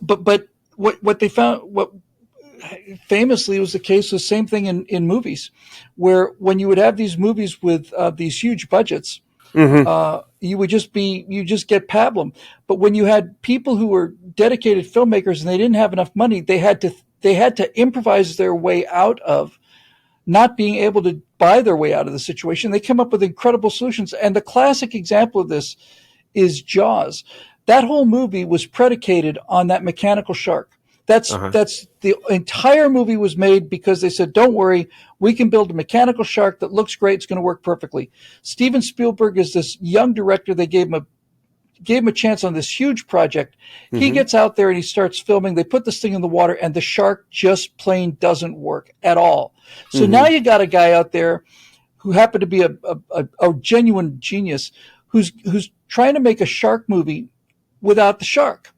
but what they found, what famously was the case, the same thing in movies, where when you would have these movies with these huge budgets, you just get pablum. But when you had people who were dedicated filmmakers and they didn't have enough money, they had to improvise their way out of not being able to buy their way out of the situation. They come up with incredible solutions. And the classic example of this is Jaws. That whole movie was predicated on that mechanical shark. That's the entire movie was made because they said, don't worry, we can build a mechanical shark that looks great. It's going to work perfectly. Steven Spielberg is this young director. They gave him a chance on this huge project. He gets out there and he starts filming. They put this thing in the water and the shark just plain doesn't work at all. So now you got a guy out there who happened to be a genuine genius who's trying to make a shark movie without the shark.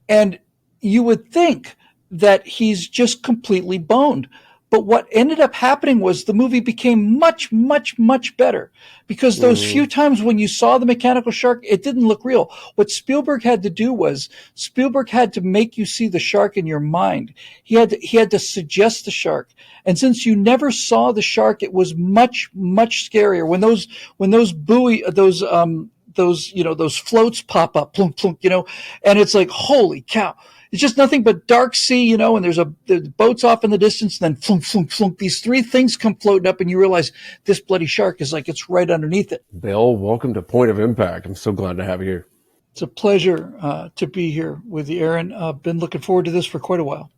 And you would think that he's just completely boned. But what ended up happening was the movie became much, much, much better because those few times when you saw the mechanical shark, it didn't look real. What Spielberg had to do was Spielberg had to make you see the shark in your mind. He had to suggest the shark. And since you never saw the shark, it was much, much scarier. When those floats pop up, plunk, plunk, and it's like, holy cow. It's just nothing but dark sea, and there's the boats off in the distance, and then flunk, flunk, flunk. These three things come floating up, and you realize this bloody shark is like it's right underneath it. Bill, welcome to Point of Impact. I'm so glad to have you here. It's a pleasure to be here with you, Aaron. I've been looking forward to this for quite a while.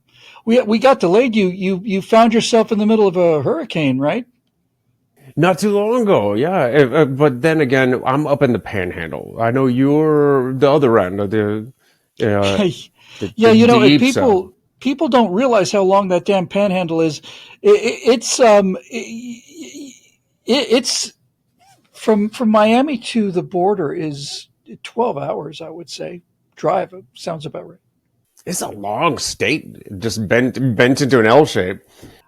We got delayed. You found yourself in the middle of a hurricane, right? Not too long ago, yeah. But then again, I'm up in the Panhandle. I know you're the other end of the. People don't realize how long that damn Panhandle is. It's from Miami to the border is 12 hours, I would say. Drive sounds about right. It's a long state, just bent into an L shape.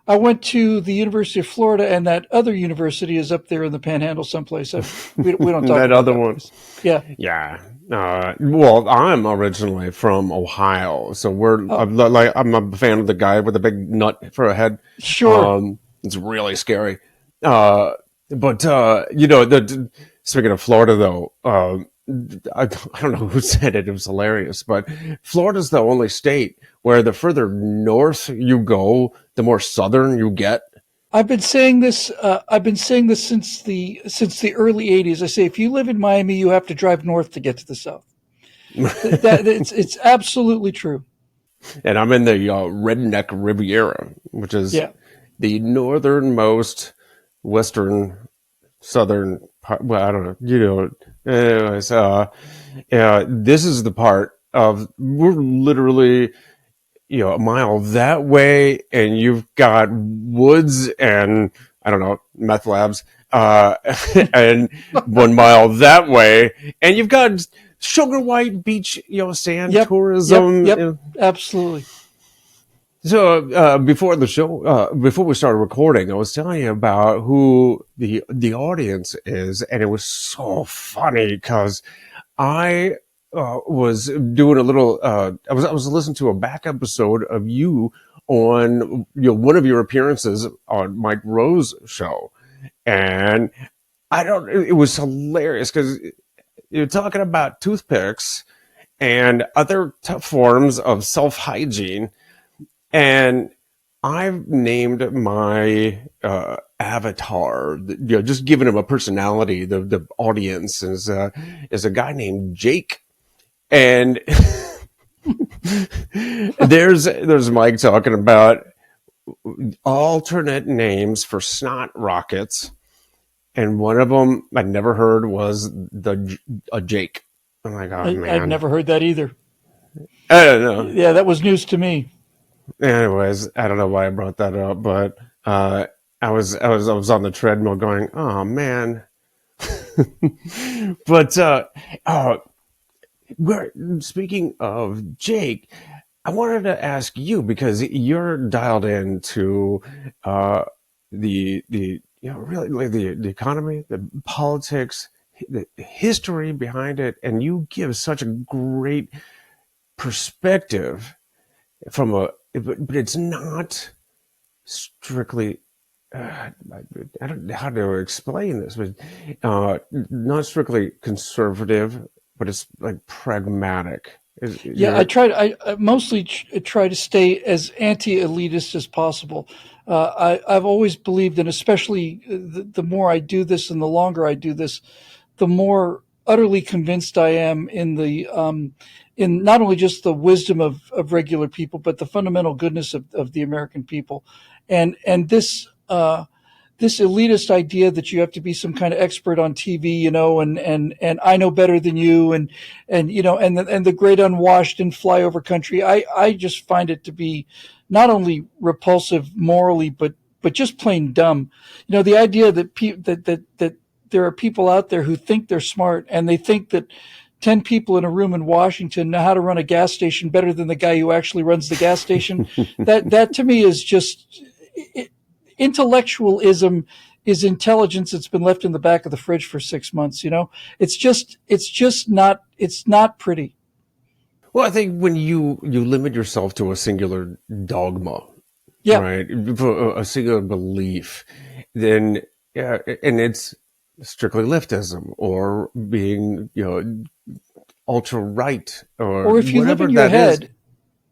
I went to the University of Florida, and that other university is up there in the Panhandle someplace. We don't talk that about other that one. Yeah. Yeah. Well, I'm originally from Ohio, so I'm a fan of the guy with the big nut for a head. Sure. It's really scary. But speaking of Florida, though, I don't know who said it. It was hilarious, but Florida's the only state where the further north you go, the more southern you get. I've been saying this since the early '80s. I say if you live in Miami, you have to drive north to get to the south. It's absolutely true. And I'm in the Redneck Riviera, which is the northernmost western southern part. Well, I don't know. Anyways, this is the part of we're literally a mile that way, and you've got woods and I don't know, meth labs, and 1 mile that way, and you've got Sugar White Beach, sand tourism. Yep, absolutely. So before the show, before we started recording, I was telling you about who the audience is, and it was so funny because I was doing a little. I was listening to a back episode of you on one of your appearances on Mike Rowe's show, and it was hilarious because you're talking about toothpicks and other forms of self-hygiene. And I've named my avatar, just giving him a personality. The audience is a guy named Jake, and there's Mike talking about alternate names for snot rockets, and one of them I never heard was a Jake. I'm like, oh man, I'd never heard that either. I don't know. Yeah, that was news to me. Anyways, I don't know why I brought that up, but I was on the treadmill going, oh man. But speaking of Jake, I wanted to ask you because you're dialed into really the economy, the politics, the history behind it, and you give such a great perspective but it's not strictly. I don't know how to explain this, but not strictly conservative, but it's like pragmatic. Yeah, I mostly try to stay as anti-elitist as possible. I've always believed, and especially the more I do this and the longer I do this, the more utterly convinced I am in not only just the wisdom of regular people, but the fundamental goodness of the American people, and this elitist idea that you have to be some kind of expert on TV, and I know better than you, and the great unwashed in flyover country. I just find it to be not only repulsive morally, but just plain dumb. The idea that that there are people out there who think they're smart, and they think that 10 people in a room in Washington know how to run a gas station better than the guy who actually runs the gas station. That to me is just intellectualism is intelligence that's been left in the back of the fridge for 6 months. It's not pretty. Well, I think when you limit yourself to a singular dogma, Yeah. right, for a singular belief, then yeah, and it's strictly leftism or being ultra right or Or if you live whatever in your that is. head,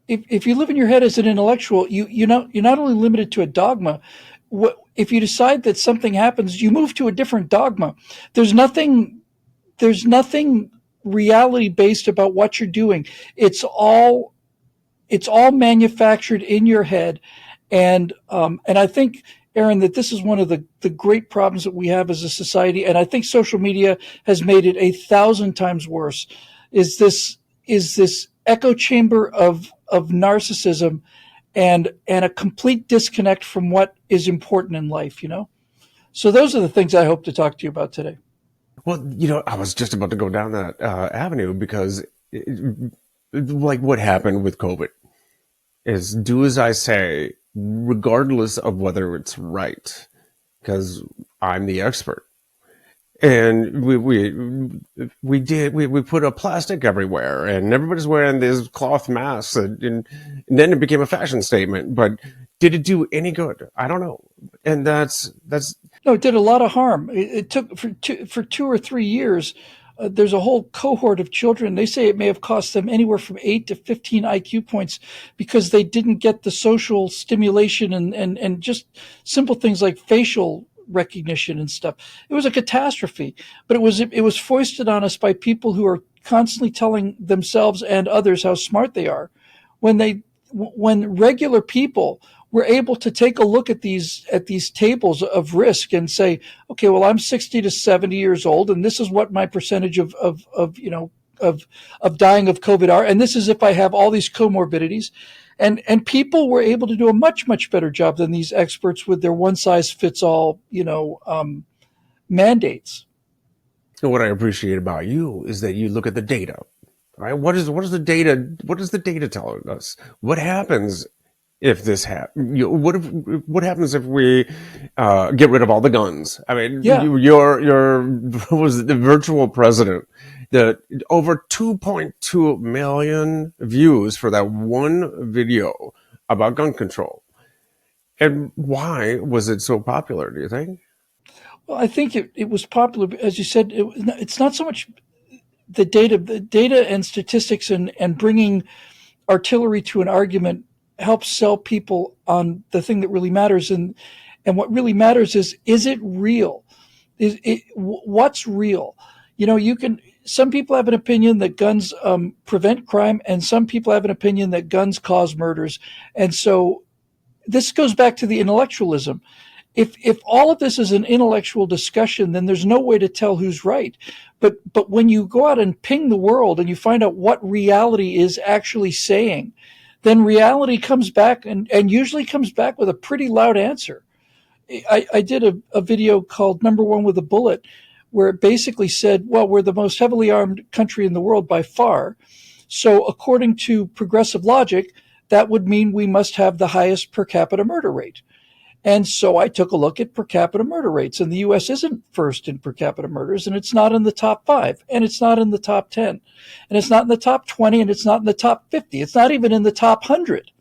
if you live in your head as an intellectual, you're not only limited to a dogma. If you decide that something happens, you move to a different dogma. There's nothing reality based about what you're doing. It's all manufactured in your head, and I think, Aaron, that this is one of the great problems that we have as a society, and I think social media has made it 1,000 times worse. Is this echo chamber of narcissism and a complete disconnect from what is important in life? So those are the things I hope to talk to you about today. Well, I was just about to go down that avenue because, like, what happened with COVID is do as I say, regardless of whether it's right, because I'm the expert. And we put a plastic everywhere, and everybody's wearing these cloth masks, and then it became a fashion statement. But did it do any good? I don't know. And that's No, it did a lot of harm. It took for 2 or 3 years. There's a whole cohort of children. They say it may have cost them anywhere from 8 to 15 IQ points because they didn't get the social stimulation and just simple things like facial recognition and stuff. It was a catastrophe, but it was foisted on us by people who are constantly telling themselves and others how smart they are. When regular people were able to take a look at these tables of risk and say, okay, well, I'm 60 to 70 years old, and this is what my percentage of dying of COVID are, and this is if I have all these comorbidities. And people were able to do a much, much better job than these experts with their one size fits all, mandates. And what I appreciate about you is that you look at the data, right? What is the data? What is the data telling us? What happens if this happens? What happens if we get rid of all the guns? I mean, Yeah. your was the virtual president. The over 2.2 million views for that one video about gun control. And why was it so popular, do you think? Well, I think it was popular, as you said. It's not so much the data and statistics and bringing artillery to an argument helps sell people on the thing that really matters. And what really matters is it real? What's real? Some people have an opinion that guns prevent crime, and some people have an opinion that guns cause murders. And so this goes back to the intellectualism. If all of this is an intellectual discussion, then there's no way to tell who's right. But when you go out and ping the world and you find out what reality is actually saying, then reality comes back and usually comes back with a pretty loud answer. I did a video called Number One with a Bullet, where it basically said, well, we're the most heavily armed country in the world by far. So according to progressive logic, that would mean we must have the highest per capita murder rate. And so I took a look at per capita murder rates, and the U.S. isn't first in per capita murders, and it's not in the top 5, and it's not in the top 10, and it's not in the top 20, and it's not in the top 50. It's not even in the top 100.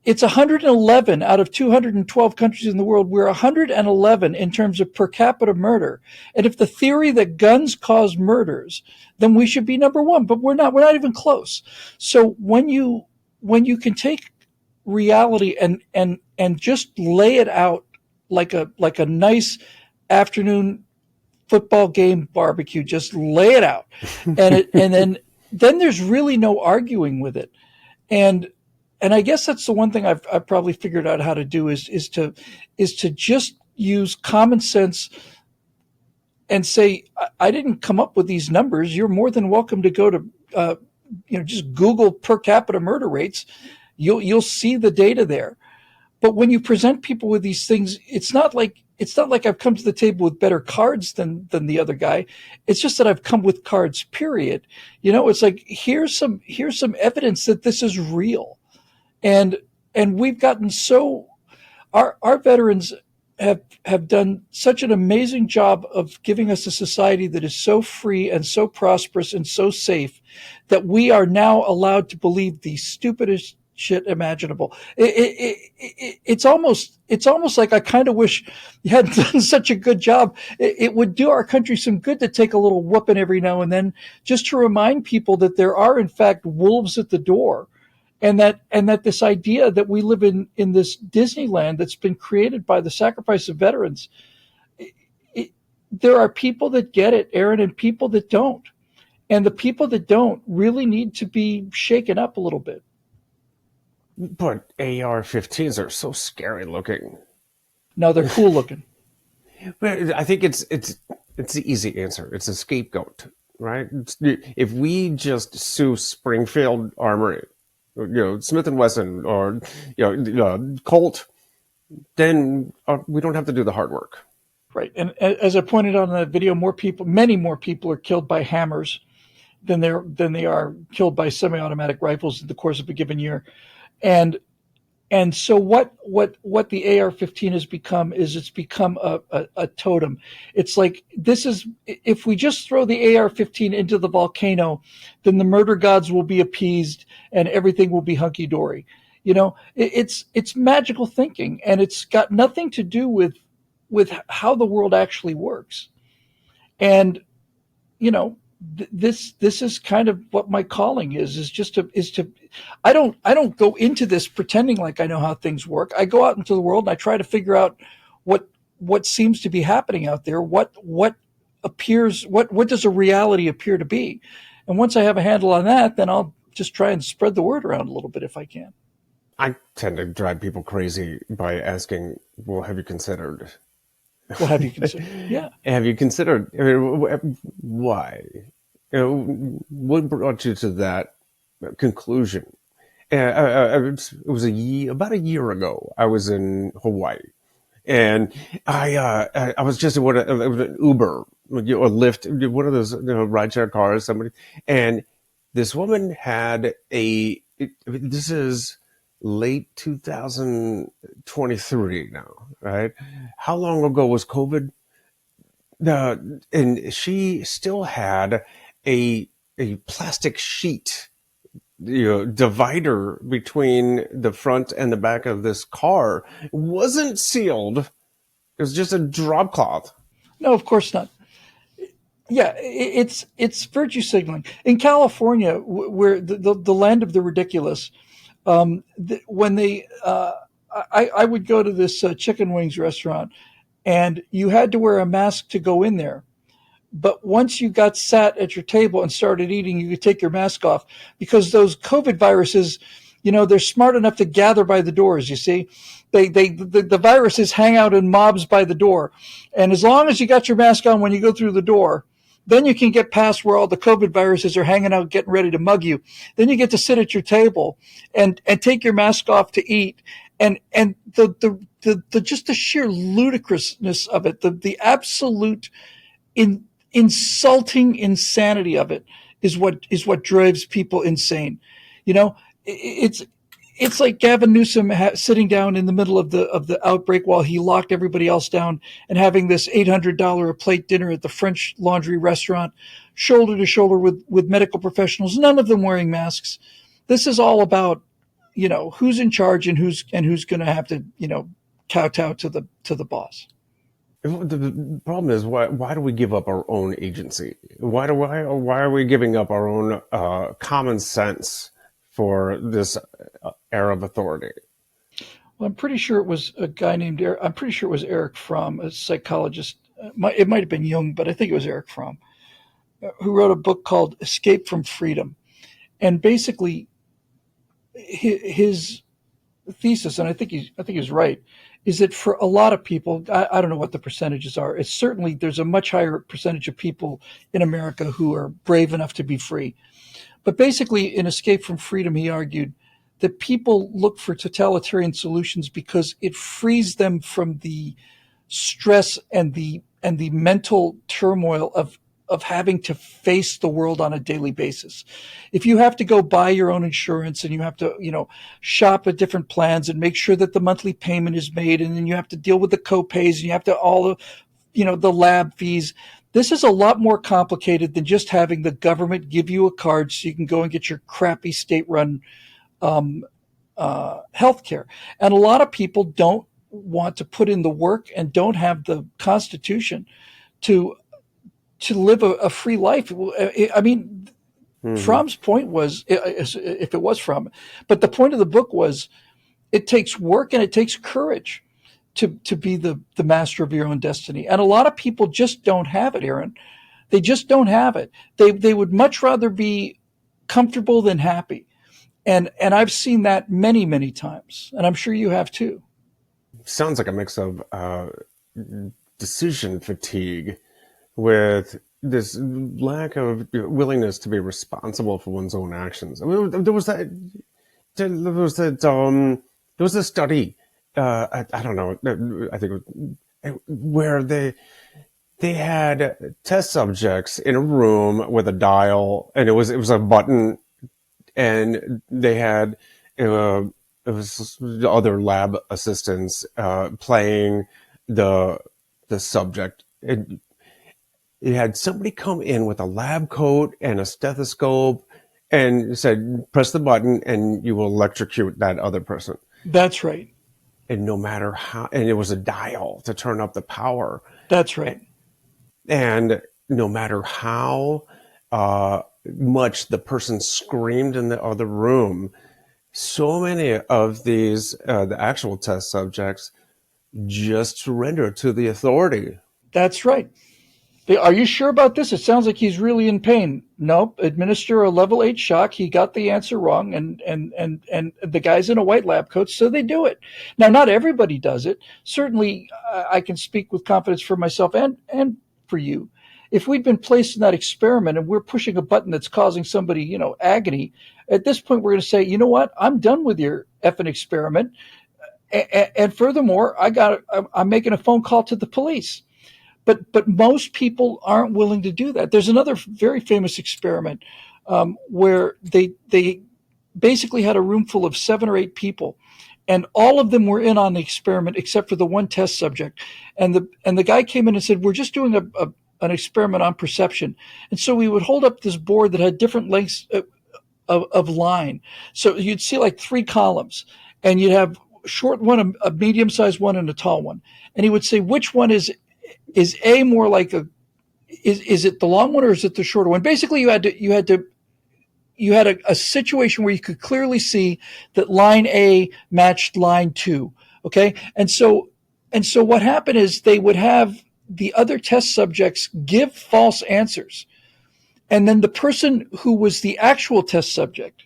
it's 111 out of 212 countries in the world. We're 111 in terms of per capita murder. And if the theory that guns cause murders, then we should be number one, but we're not. We're not even close. So when you can take reality and just lay it out like a nice afternoon football game barbecue, just lay it out, and then there's really no arguing with it. And I guess that's the one thing I've probably figured out how to do is to just use common sense and say, I didn't come up with these numbers. You're more than welcome to go to just Google per capita murder rates. You'll see the data there. But when you present people with these things, it's not like I've come to the table with better cards than the other guy. It's just that I've come with cards, period. It's like, here's some evidence that this is real. And we've gotten our veterans have done such an amazing job of giving us a society that is so free and so prosperous and so safe that we are now allowed to believe the stupidest shit imaginable. It's almost like I kind of wish you hadn't done such a good job. It would do our country some good to take a little whooping every now and then, just to remind people that there are in fact wolves at the door. And that this idea that we live in this Disneyland that's been created by the sacrifice of veterans, there are people that get it, Aaron, and people that don't. And the people that don't really need to be shaken up a little bit. But AR-15s are so scary looking. No, they're cool looking. But I think it's the easy answer. It's a scapegoat, right? If we just sue Springfield Armory, Smith & Wesson, or Colt, then we don't have to do the hard work. Right. And as I pointed out in that video, many more people are killed by hammers than they are killed by semi-automatic rifles in the course of a given year. And so what the AR-15 has become is it's become a totem. It's like, if we just throw the AR-15 into the volcano, then the murder gods will be appeased and everything will be hunky-dory. It's magical thinking, and it's got nothing to do with how the world actually works. And, this is kind of what my calling is to I don't go into this pretending like I know how things work. I go out into the world and I try to figure out what seems to be happening out there, what does a reality appear to be. And once I have a handle on that, then I'll just try and spread the word around a little bit if I can. I tend to drive people crazy by asking, well, have you considered? What have you considered? Yeah. Have you considered? Why? What brought you to that conclusion? It was about a year ago. I was in Hawaii, and I was just in an Uber, or Lyft, one of those rideshare cars. Somebody, and this woman had this is late 2023 now, right? How long ago was COVID? And she still had a plastic sheet, divider between the front and the back of this car. It wasn't sealed. It was just a drop cloth. No, of course not. Yeah, it's virtue signaling. In California, where the land of the ridiculous, when I would go to this chicken wings restaurant, and you had to wear a mask to go in there. But once you got sat at your table and started eating, you could take your mask off, because those COVID viruses, they're smart enough to gather by the doors. You see, the viruses hang out in mobs by the door. And as long as you got your mask on when you go through the door, then you can get past where all the COVID viruses are hanging out, getting ready to mug you. Then you get to sit at your table and take your mask off to eat. And the just the sheer ludicrousness of it, the absolute insulting insanity of it is what drives people insane. It's like Gavin Newsom sitting down in the middle of the outbreak while he locked everybody else down and having this $800 a plate dinner at the French Laundry restaurant, shoulder to shoulder with medical professionals, none of them wearing masks. This is all about, who's in charge and who's going to have to, kowtow to the boss. The problem is, why do we give up our own agency? Why are we giving up our own common sense for this era of authority? Well, I'm pretty sure it was a guy named Eric. I'm pretty sure it was Eric Fromm, a psychologist. It might have been Jung, but I think it was Eric Fromm, who wrote a book called Escape from Freedom. And basically, his thesis, and I think he's right, is that for a lot of people, I don't know what the percentages are. It's certainly, there's a much higher percentage of people in America who are brave enough to be free. But basically, in Escape from Freedom, he argued that people look for totalitarian solutions because it frees them from the stress and the mental turmoil of having to face the world on a daily basis. If you have to go buy your own insurance and you have to, shop at different plans and make sure that the monthly payment is made, and then you have to deal with the co-pays and you have to the lab fees. This is a lot more complicated than just having the government give you a card so you can go and get your crappy state-run health care. And a lot of people don't want to put in the work and don't have the constitution to live a free life. I mean, Fromm's point was, if it was Fromm, but the point of the book was, it takes work and it takes courage to be the master of your own destiny. And a lot of people just don't have it, Aaron. They just don't have it. They would much rather be comfortable than happy. And I've seen that many, many times. And I'm sure you have too. Sounds like a mix of decision fatigue with this lack of willingness to be responsible for one's own actions. I mean, there was a study, I don't know, I think where they had test subjects in a room with a dial, and it was a button, and they had it was other lab assistants playing the subject. You had somebody come in with a lab coat and a stethoscope and said, press the button and you will electrocute that other person. That's right. And no matter how, and it was a dial to turn up the power. That's right. And no matter how much the person screamed in the other room, so many of these, the actual test subjects, just surrendered to the authority. That's right. Are you sure about this? It sounds like he's really in pain. Nope. Administer a level 8 shock. He got the answer wrong, and the guy's in a white lab coat, so they do it. Now, not everybody does it. Certainly, I can speak with confidence for myself and for you. If we'd been placed in that experiment and we're pushing a button that's causing somebody, agony, at this point we're going to say, you know what? I'm done with your effing experiment. And furthermore, I'm making a phone call to the police. But most people aren't willing to do that. There's another very famous experiment where they basically had a room full of 7 or 8 people, and all of them were in on the experiment except for the one test subject. And the guy came in and said, "We're just doing an experiment on perception." And so we would hold up this board that had different lengths of line. So you'd see like 3 columns, and you'd have a short one, a medium-sized one, and a tall one. And he would say, which one is A more like is it the long one or is it the shorter one? Basically, you had a situation where you could clearly see that line A matched line 2. Okay. And so what happened is they would have the other test subjects give false answers. And then the person who was the actual test subject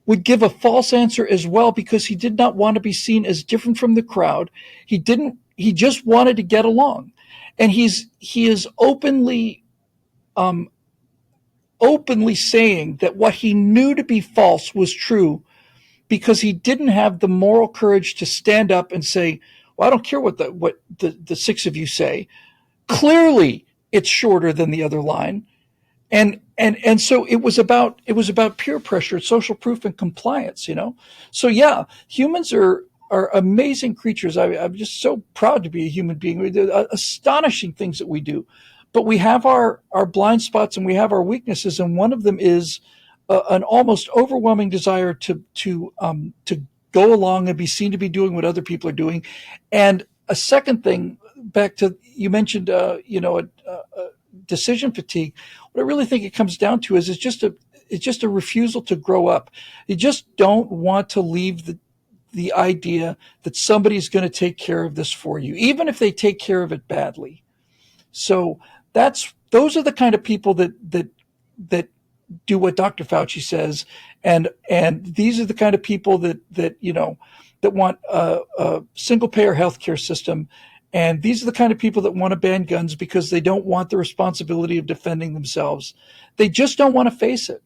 would give a false answer as well, because he did not want to be seen as different from the crowd. He just wanted to get along. And he is openly saying that what he knew to be false was true, because he didn't have the moral courage to stand up and say, well, I don't care what the 6 of you say. Clearly it's shorter than the other line. And so it was about peer pressure, social proof, and compliance, So yeah, humans are amazing creatures. I'm just so proud to be a human being. They're astonishing things that we do, but we have our blind spots and we have our weaknesses. And one of them is an almost overwhelming desire to go along and be seen to be doing what other people are doing. And a second thing, back to you mentioned, decision fatigue. What I really think it comes down to is it's just a refusal to grow up. You just don't want to leave the idea that somebody's going to take care of this for you, even if they take care of it badly. So those are the kind of people that do what Dr. Fauci says, and these are the kind of people that want a single payer healthcare system, and these are the kind of people that want to ban guns because they don't want the responsibility of defending themselves. They just don't want to face it.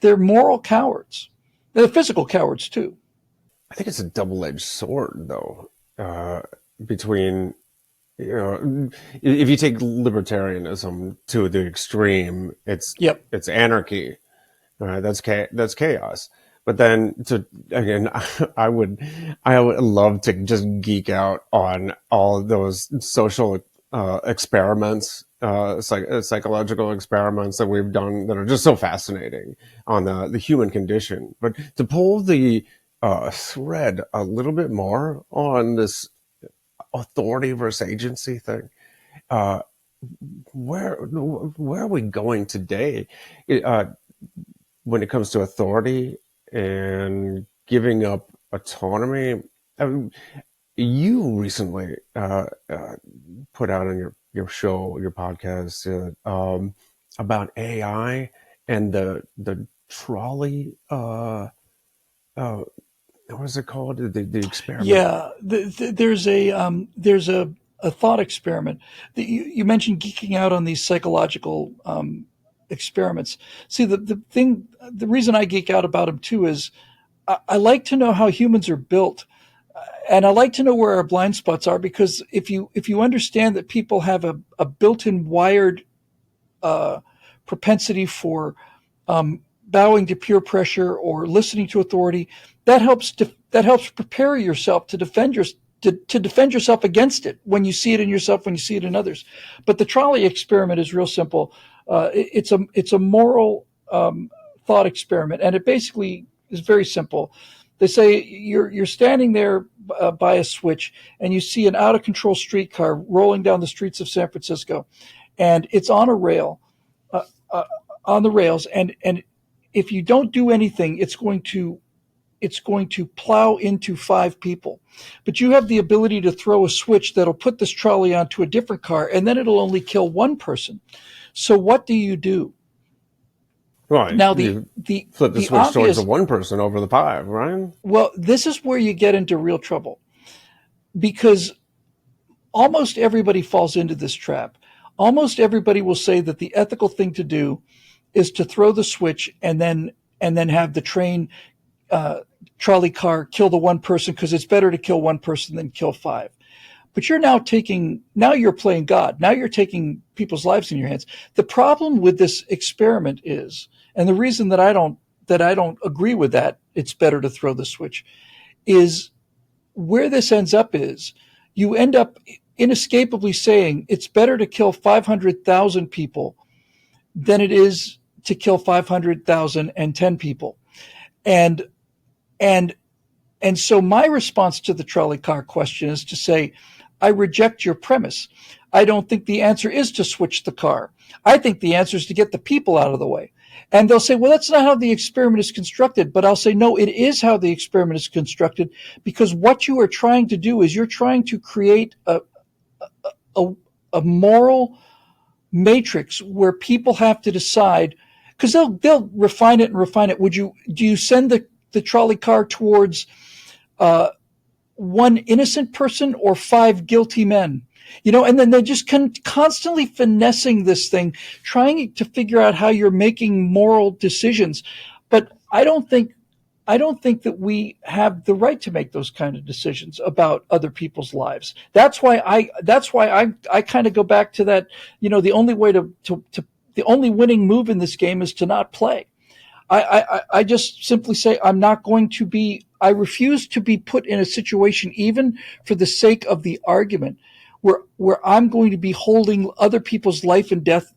They're moral cowards. They're physical cowards too. I think it's a double-edged sword, though, between, if you take libertarianism to the extreme, it's anarchy, right? That's chaos. But then I would love to just geek out on all of those social experiments, psychological experiments that we've done that are just so fascinating on the human condition. But to pull the thread a little bit more on this authority versus agency thing, where are we going today when it comes to authority and giving up autonomy? You recently put out on your show, your podcast, about AI and the trolley. What was it called? The experiment? Yeah, there's a thought experiment. You mentioned geeking out on these psychological experiments. See, the reason I geek out about them too is I like to know how humans are built, and I like to know where our blind spots are, because if you understand that people have a built-in wired propensity for bowing to peer pressure or listening to authority, that helps prepare yourself to defend yourself against it when you see it in yourself, when you see it in others. But the trolley experiment is real simple. It's a moral thought experiment, and it basically is very simple. They say you're standing there by a switch, and you see an out of control streetcar rolling down the streets of San Francisco, and it's on a rail, on the rails, and if you don't do anything, it's going to plow into 5 people. But you have the ability to throw a switch that'll put this trolley onto a different car, and then it'll only kill 1 person. So what do you do? Right. Now you flip the switch towards the 1 person over the 5, right? Well, this is where you get into real trouble, because almost everybody falls into this trap. Almost everybody will say that the ethical thing to do is to throw the switch and then have the train trolley car kill the 1 person, because it's better to kill 1 person than kill 5. But now you're playing God. Now you're taking people's lives in your hands. The problem with this experiment is, and the reason that I don't agree with that, it's better to throw the switch, is where this ends up is you end up inescapably saying it's better to kill 500,000 people than it is to kill 500,010 people. And so my response to the trolley car question is to say, I reject your premise. I don't think the answer is to switch the car. I think the answer is to get the people out of the way. And they'll say, well, that's not how the experiment is constructed. But I'll say, no, it is how the experiment is constructed, because what you are trying to do is you're trying to create a moral matrix where people have to decide, because they'll refine it. Do you send the trolley car towards 1 innocent person or 5 guilty men? And then they're just constantly finessing this thing, trying to figure out how you're making moral decisions. But I don't think that we have the right to make those kind of decisions about other people's lives. That's why I kind of go back to that. The only way the only winning move in this game is to not play. I just simply say I refuse to be put in a situation, even for the sake of the argument, where I'm going to be holding other people's life and death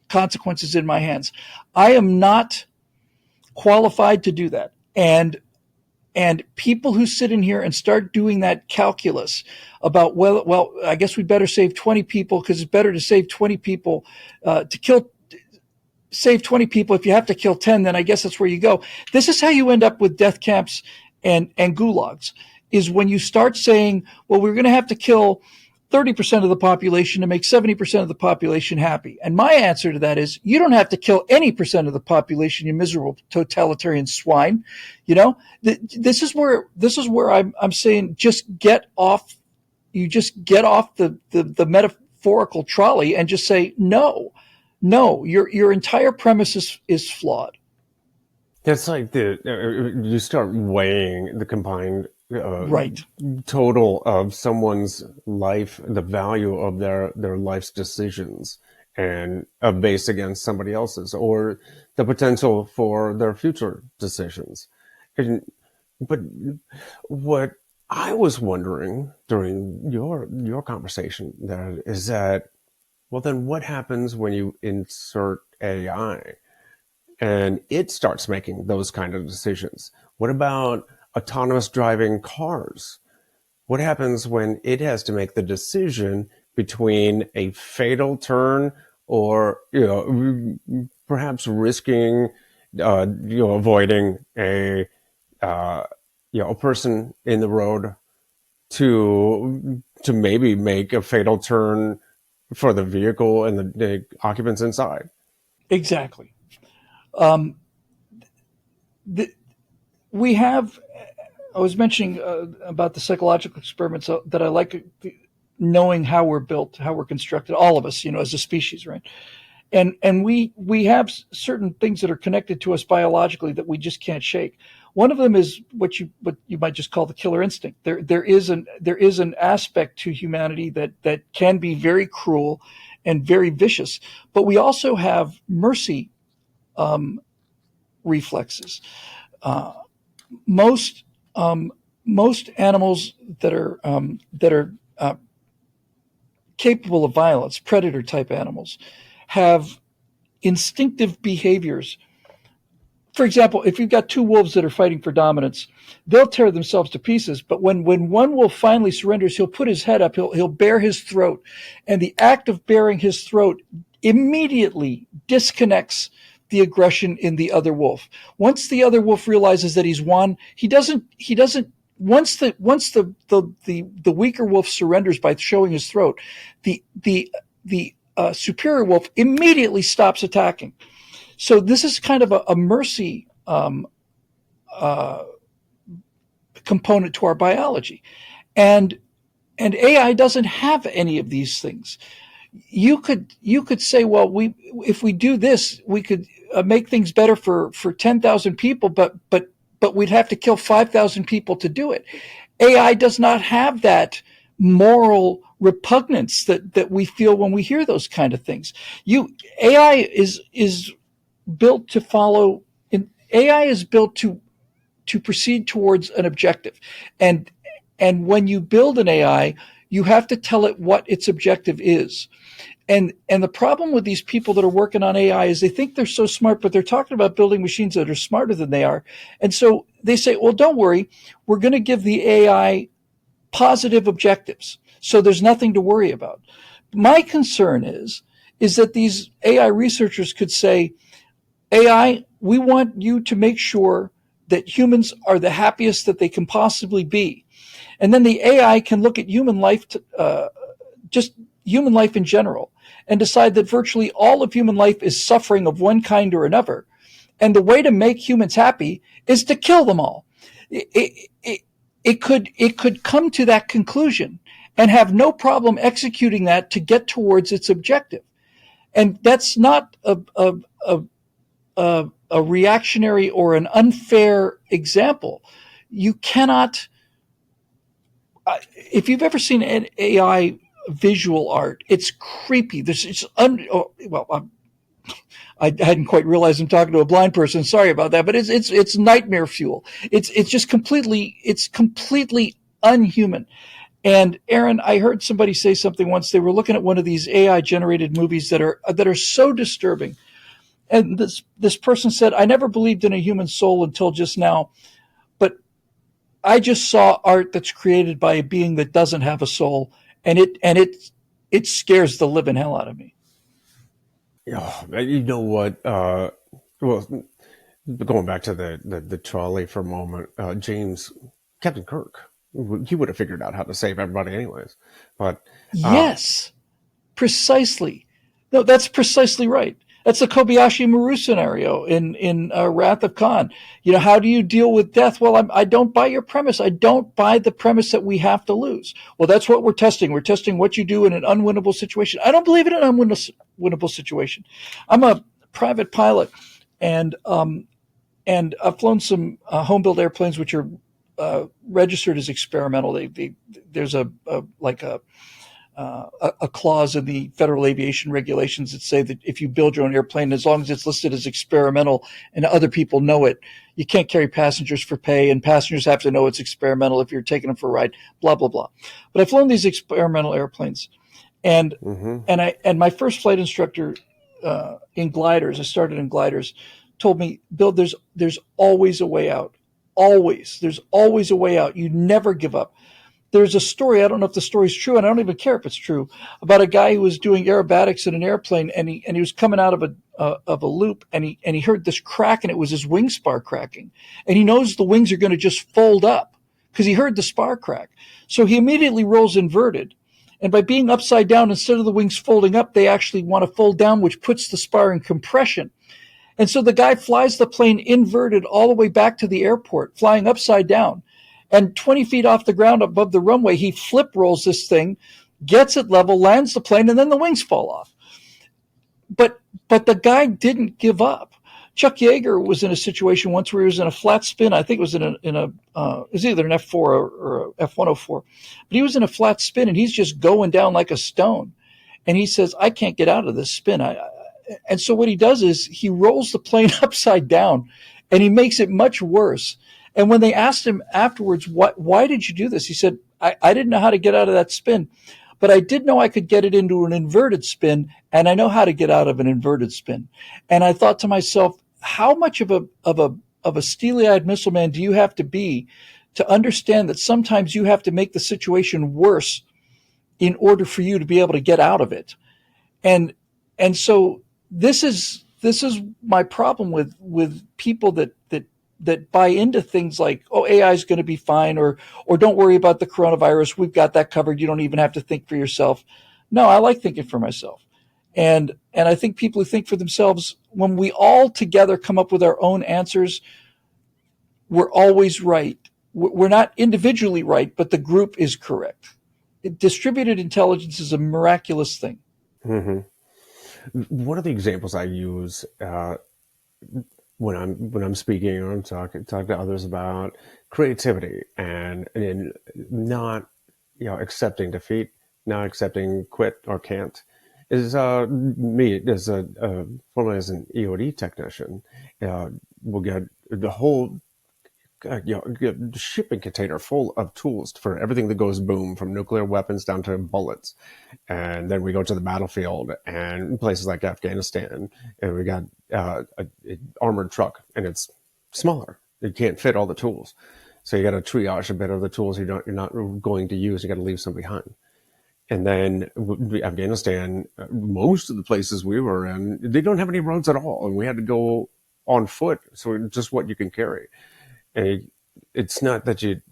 consequences in my hands. I am not qualified to do that. And people who sit in here and start doing that calculus about, well, I guess we better save 20 people because it's better to save 20 people save 20 people. If you have to kill 10, then I guess that's where you go. This is how you end up with death camps and gulags, is when you start saying, well, we're going to have to kill 30% of the population to make 70% of the population happy. And my answer to that is, you don't have to kill any percent of the population, you miserable totalitarian swine. This is where I'm saying, just get off the metaphorical trolley and just say, no, your entire premise is flawed. That's like you start weighing the combined right total of someone's life, the value of their life's decisions, and based against somebody else's, or the potential for their future decisions. But what I was wondering during your conversation there is that, well, then what happens when you insert AI and it starts making those kind of decisions? What about autonomous driving cars? What happens when it has to make the decision between a fatal turn or, perhaps risking, avoiding a person in the road to maybe make a fatal turn for the vehicle and the occupants inside? Exactly. I was mentioning about the psychological experiments that I like knowing how we're built, how we're constructed, all of us, as a species, right? And we have certain things that are connected to us biologically that we just can't shake. One of them is what you might just call the killer instinct. There is an aspect to humanity that can be very cruel and very vicious, but we also have mercy reflexes. Most animals that are capable of violence, predator type animals, have instinctive behaviors. For example, if you've got two wolves that are fighting for dominance, they'll tear themselves to pieces. But when one wolf finally surrenders, he'll put his head up, he'll bare his throat, and the act of baring his throat immediately disconnects the aggression in the other wolf. Once the other wolf realizes that he's won, he doesn't. Once the weaker wolf surrenders by showing his throat, the superior wolf immediately stops attacking. So this is kind of a mercy component to our biology, and AI doesn't have any of these things. You could say, well, if we do this, we could make things better for 10,000 people, but we'd have to kill 5,000 people to do it. AI does not have that moral repugnance that we feel when we hear those kind of things. AI is built to follow. AI is built to proceed towards an objective, and when you build an AI, you have to tell it what its objective is. And the problem with these people that are working on AI is they think they're so smart, but they're talking about building machines that are smarter than they are. And so they say, well, don't worry, we're going to give the AI positive objectives, so there's nothing to worry about. My concern is that these AI researchers could say, AI, we want you to make sure that humans are the happiest that they can possibly be. And then the AI can look at human life, just human life in general, and decide that virtually all of human life is suffering of one kind or another. And the way to make humans happy is to kill them all. It could come to that conclusion and have no problem executing that to get towards its objective. And that's not a reactionary or an unfair example. You cannot, if you've ever seen an AI visual art, it's creepy. I hadn't quite realized I'm talking to a blind person. Sorry about that, but it's nightmare fuel. It's just completely unhuman. And Aaron, I heard somebody say something once. They were looking at one of these AI generated movies that are so disturbing. And this person said, I never believed in a human soul until just now, but I just saw art that's created by a being that doesn't have a soul, and it scares the living hell out of me. Oh, you know what? Well, going back to the trolley for a moment, Captain Kirk, he would have figured out how to save everybody anyways. But Yes, precisely. No, that's precisely right. That's the Kobayashi Maru scenario in Wrath of Khan. How do you deal with death? Well, I don't buy your premise. I don't buy the premise that we have to lose. Well, that's what we're testing. We're testing what you do in an unwinnable situation. I don't believe in an unwinnable situation. I'm a private pilot, and I've flown some home-built airplanes which are registered as experimental. There's a clause in the federal aviation regulations that say that if you build your own airplane, as long as it's listed as experimental and other people know it, you can't carry passengers for pay, and passengers have to know it's experimental if you're taking them for a ride, blah, blah, blah. But I've flown these experimental airplanes, and my first flight instructor in gliders, I started in gliders, told me, Bill, there's always a way out. Always. There's always a way out. You never give up. There's a story, I don't know if the story's true, and I don't even care if it's true, about a guy who was doing aerobatics in an airplane, and he was coming out of a loop, and he heard this crack, and it was his wing spar cracking. And he knows the wings are going to just fold up because he heard the spar crack. So he immediately rolls inverted. And by being upside down, instead of the wings folding up, they actually want to fold down, which puts the spar in compression. And so the guy flies the plane inverted all the way back to the airport, flying upside down. And 20 feet off the ground above the runway, he flip rolls this thing, gets it level, lands the plane, and then the wings fall off. But the guy didn't give up. Chuck Yeager was in a situation once where he was in a flat spin. I think it was it was either an F4 or a F104. But he was in a flat spin, and he's just going down like a stone. And he says, I can't get out of this spin. And so what he does is he rolls the plane upside down, and he makes it much worse. And when they asked him afterwards, why did you do this? He said, I didn't know how to get out of that spin, but I did know I could get it into an inverted spin, and I know how to get out of an inverted spin. And I thought to myself, how much of a steely-eyed missile man do you have to be to understand that sometimes you have to make the situation worse in order for you to be able to get out of it? And so this is my problem with people that buy into things like, oh, AI is going to be fine, or don't worry about the coronavirus. We've got that covered. You don't even have to think for yourself. No, I like thinking for myself. And I think people who think for themselves, when we all together come up with our own answers, we're always right. We're not individually right, but the group is correct. Distributed intelligence is a miraculous thing. Mm-hmm. One of the examples I use when I'm speaking or I'm talking to others about creativity and not accepting defeat, not accepting quit or can't, is me as formerly as an EOD technician. We'll get the whole shipping container full of tools for everything that goes boom, from nuclear weapons down to bullets. And then we go to the battlefield and places like Afghanistan, and we got an armored truck, and it's smaller. It can't fit all the tools. So you got to triage a bit of the tools you're not going to use. You got to leave some behind. And then Afghanistan, most of the places we were in, they don't have any roads at all, and we had to go on foot. So just what you can carry. And it's not that it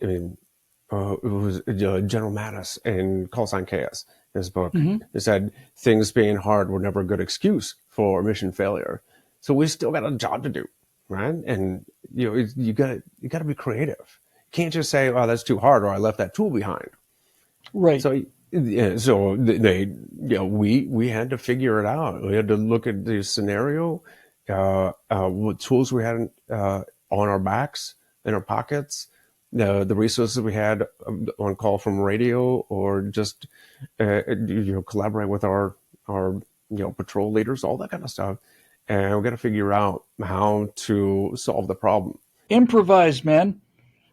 was General Mattis in Call Sign Chaos, his book. Mm-hmm. It said things being hard were never a good excuse for mission failure. So we still got a job to do, right? And you got to be creative. You can't just say, "Oh, that's too hard," or "I left that tool behind." Right. So we had to figure it out. We had to look at the scenario, what tools we had on our backs, in our pockets, the resources we had on call from radio, or just collaborate with our patrol leaders, all that kind of stuff, and we got to figure out how to solve the problem. Improvise, man.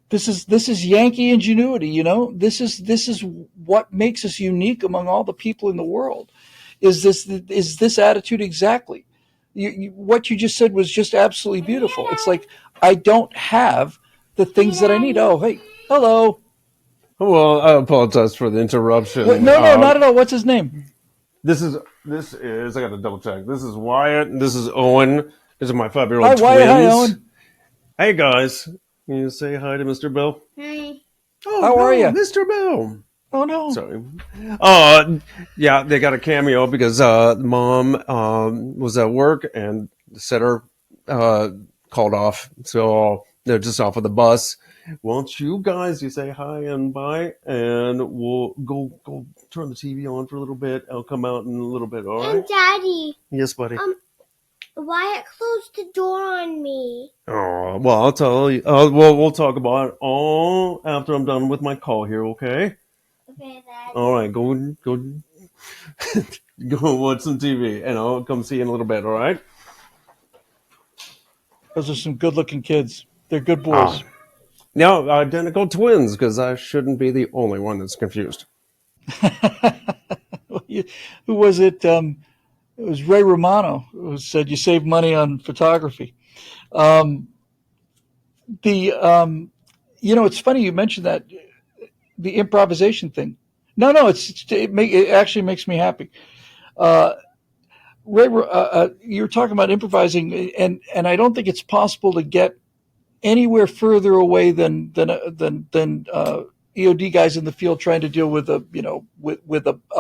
This is Yankee ingenuity. This is what makes us unique among all the people in the world. Is this attitude exactly? what you just said was just absolutely beautiful. It's like I don't have the things that I need. Oh, hey, hello. Well, I apologize for the What? interruption. No, no, not at all. What's his name? This is I got to double check. This is Wyatt. And this is Owen. These are my 5-year-old Hi, Wyatt. Hi, twins. Owen. Hey guys, can you say hi to Mr. Bill? Hi. Oh How are no, you? Mr. Bill. Oh no. Sorry. Yeah, they got a cameo because mom was at work and the setter called off, so they're just off of the bus. Won't you guys, you say hi and bye, and we'll go turn the TV on for a little bit. I'll come out in a little bit. All right? And Daddy, Yes, buddy. Wyatt closed the door on me. Oh, well, I'll tell you. We'll talk about it all after I'm done with my call here. Okay. Okay, Dad. All right. Go go watch some TV, and I'll come see you in a little bit. All right. Those are some good-looking kids. They're good boys. Now, identical twins, because I shouldn't be the only one that's confused. Who was it? It was Ray Romano who said you save money on photography. It's funny you mentioned that the improvisation thing. No, it actually makes me happy. Ray, you're talking about improvising, and I don't think it's possible to get anywhere further away than EOD guys in the field trying to deal with a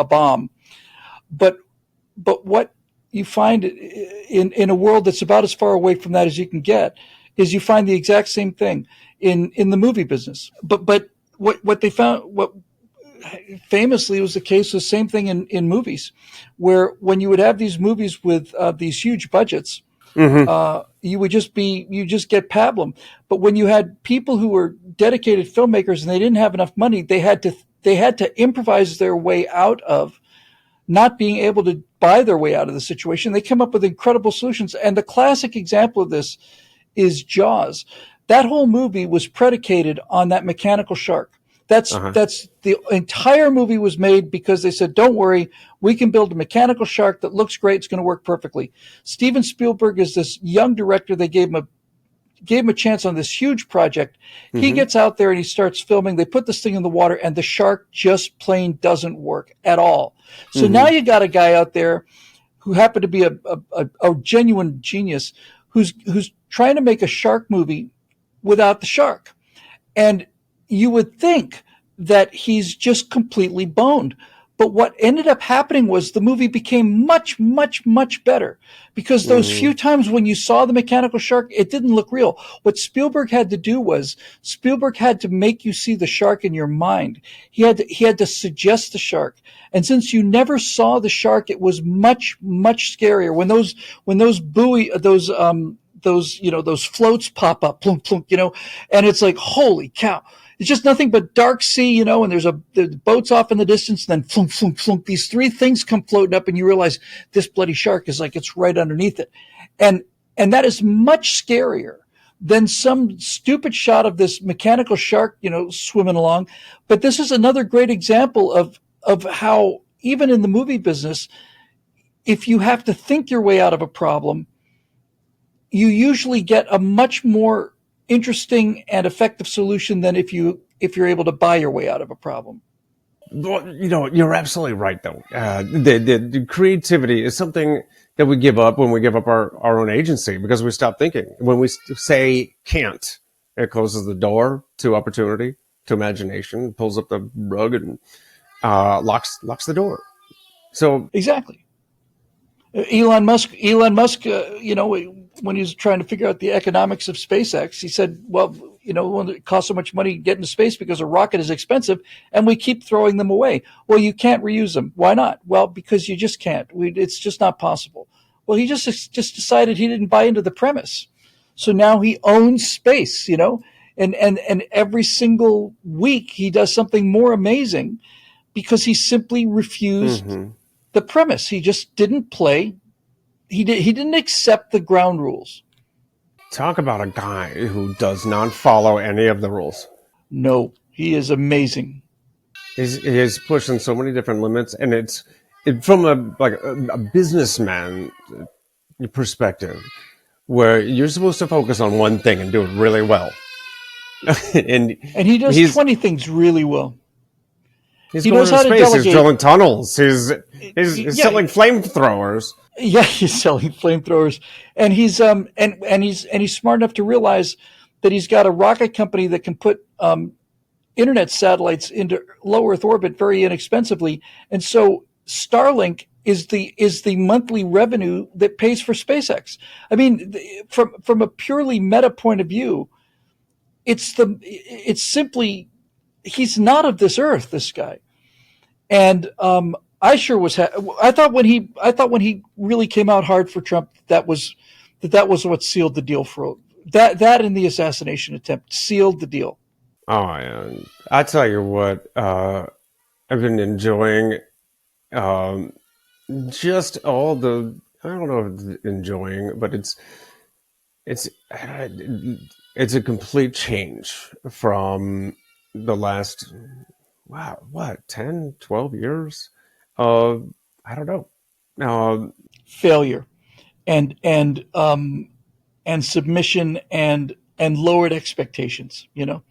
bomb. But what you find in a world that's about as far away from that as you can get is you find the exact same thing in the movie business. But what they found, what famously was the case, the same thing in movies, where when you would have these movies with these huge budgets, you just get pablum. But when you had people who were dedicated filmmakers and they didn't have enough money, they had to improvise their way out of not being able to buy their way out of the situation. They come up with incredible solutions. And the classic example of this is Jaws. That whole movie was predicated on that mechanical shark. That's the entire movie was made because they said, don't worry, we can build a mechanical shark that looks great. It's going to work perfectly. Steven Spielberg is this young director. They gave him a chance on this huge project. He gets out there and he starts filming. They put this thing in the water and the shark just plain doesn't work at all. So now you got a guy out there who happened to be a genuine genius who's trying to make a shark movie without the shark. And you would think that he's just completely boned. But what ended up happening was the movie became much, much, much better because those few times when you saw the mechanical shark, it didn't look real. What Spielberg had to do was Spielberg had to make you see the shark in your mind. He had to suggest the shark. And since you never saw the shark, it was much, much scarier. When those floats pop up, plunk, plunk, and it's like, holy cow. It's just nothing but dark sea, and there's boats off in the distance, and then flunk, flunk, flunk. These three things come floating up, and you realize this bloody shark is like it's right underneath it. And that is much scarier than some stupid shot of this mechanical shark, swimming along. But this is another great example of how, even in the movie business, if you have to think your way out of a problem, you usually get a much more interesting and effective solution than if you're able to buy your way out of a problem. Well, you're absolutely right, though. The creativity is something that we give up when we give up our own agency because we stop thinking. When we say can't, it closes the door to opportunity, to imagination, pulls up the rug and locks the door. So exactly. Elon Musk, when he was trying to figure out the economics of SpaceX, he said, well, it costs so much money to get into space because a rocket is expensive and we keep throwing them away. Well, you can't reuse them. Why not? Well, because you just can't. It's just not possible. Well, he just decided he didn't buy into the premise. So now he owns space, and every single week he does something more amazing because he simply refused the premise. He just didn't play. He didn't accept the ground rules. Talk about a guy who does not follow any of the rules. No, he is amazing. He's pushing so many different limits, and it's from a businessman perspective, where you're supposed to focus on one thing and do it really well. And he does he's 20 things really well. he's He going knows into how to space. He's delegate. drilling tunnels. He's Yeah, selling flamethrowers. yeah, he's selling flamethrowers, and he's he's smart enough to realize that he's got a rocket company that can put internet satellites into low Earth orbit very inexpensively, and so Starlink is the monthly revenue that pays for SpaceX. I mean, from a purely meta point of view, it's simply he's not of this earth. This guy, and I sure was. I thought when he really came out hard for Trump, that was what sealed the deal for that and the assassination attempt sealed the deal. Oh, and I tell you what, I've been enjoying just all the. I don't know if it's enjoying, but it's it's a complete change from the last, wow, what, 10, 12 years of, I don't know. Failure and submission and lowered expectations. You're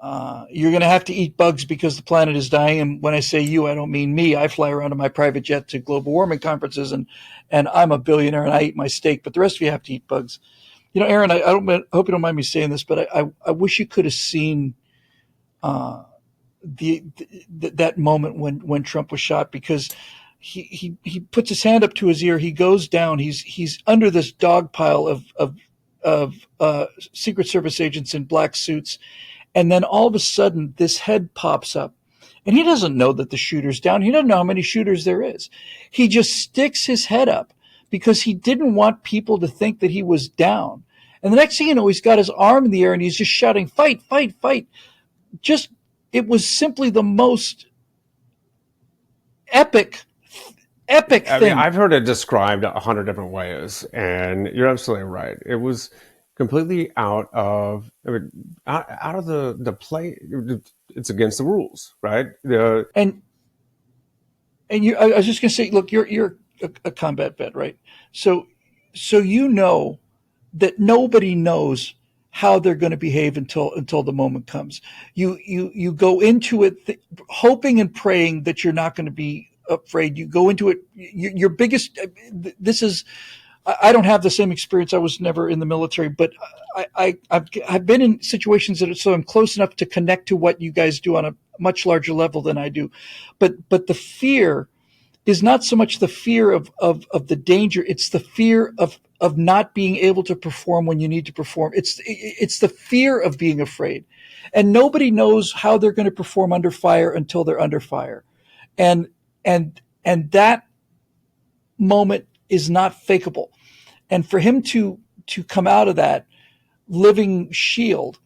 going to have to eat bugs because the planet is dying. And when I say you, I don't mean me. I fly around in my private jet to global warming conferences, and I'm a billionaire and I eat my steak. But the rest of you have to eat bugs. Aaron, I hope you don't mind me saying this, but I wish you could have seen that moment when Trump was shot, because he puts his hand up to his ear. He goes down. He's under this dog pile of Secret Service agents in black suits. And then all of a sudden, this head pops up. And he doesn't know that the shooter's down. He doesn't know how many shooters there is. He just sticks his head up because he didn't want people to think that he was down. And the next thing you know, he's got his arm in the air and he's just shouting, "Fight, fight, fight." It was simply the most epic thing. I mean, I've heard it described 100 different ways, and you're absolutely right. It was completely out of the play. It's against the rules, right? And I was just going to say, look, you're a combat vet, right? So that nobody knows how they're going to behave until the moment comes. You go into it hoping and praying that you're not going to be afraid. You go into it. Your biggest. This is. I don't have the same experience. I was never in the military, but I've been in situations so I'm close enough to connect to what you guys do on a much larger level than I do. But the fear is not so much the fear of the danger. It's the fear of not being able to perform when you need to perform. It's the fear of being afraid, and nobody knows how they're going to perform under fire until they're under fire, and that moment is not fakeable. And for him to come out of that living shield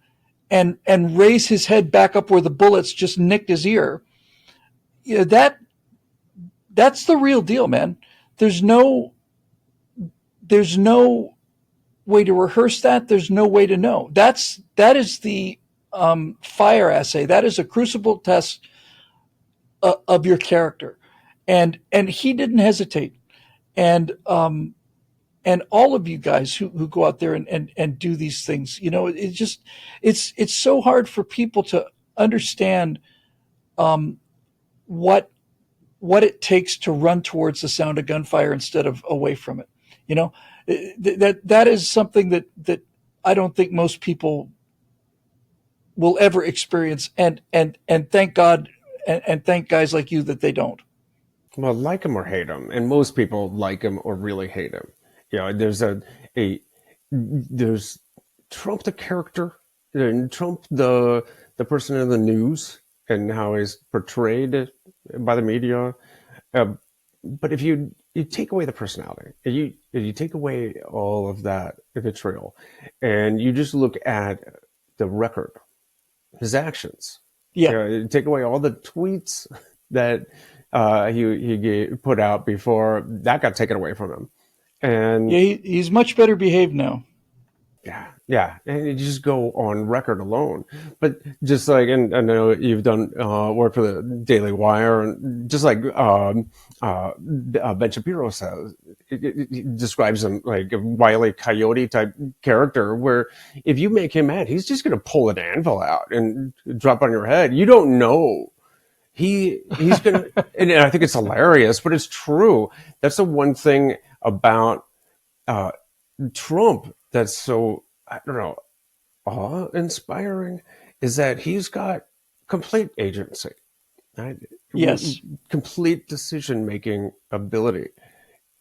and raise his head back up where the bullets just nicked his ear, that's the real deal, man. There's no way to rehearse that. There's no way to know. That is the fire assay. That is a crucible test of your character, and he didn't hesitate. And all of you guys who go out there and do these things, it's so hard for people to understand what it takes to run towards the sound of gunfire instead of away from it. That is something that I don't think most people will ever experience, and thank God and thank guys like you that they don't. Well, like him or hate him, and most people like him or really hate him. There's Trump the character, and Trump the person in the news, and how he's portrayed by the media. But if you take away the personality, if you take away all of that vitriol, and you just look at the record, his actions, you take away all the tweets that he put out before that got taken away from him. And he's much better behaved now. Yeah, and you just go on record alone. But just like, and I know you've done work for the Daily Wire, and just like Ben Shapiro says, it describes him like a Wile E. Coyote type character, where if you make him mad, he's just going to pull an anvil out and drop on your head. You don't know. He's gonna, and I think it's hilarious, but it's true. That's the one thing about uh, Trump that's so, I don't know, awe-inspiring, is that he's got complete agency, right? Yes, Complete decision-making ability,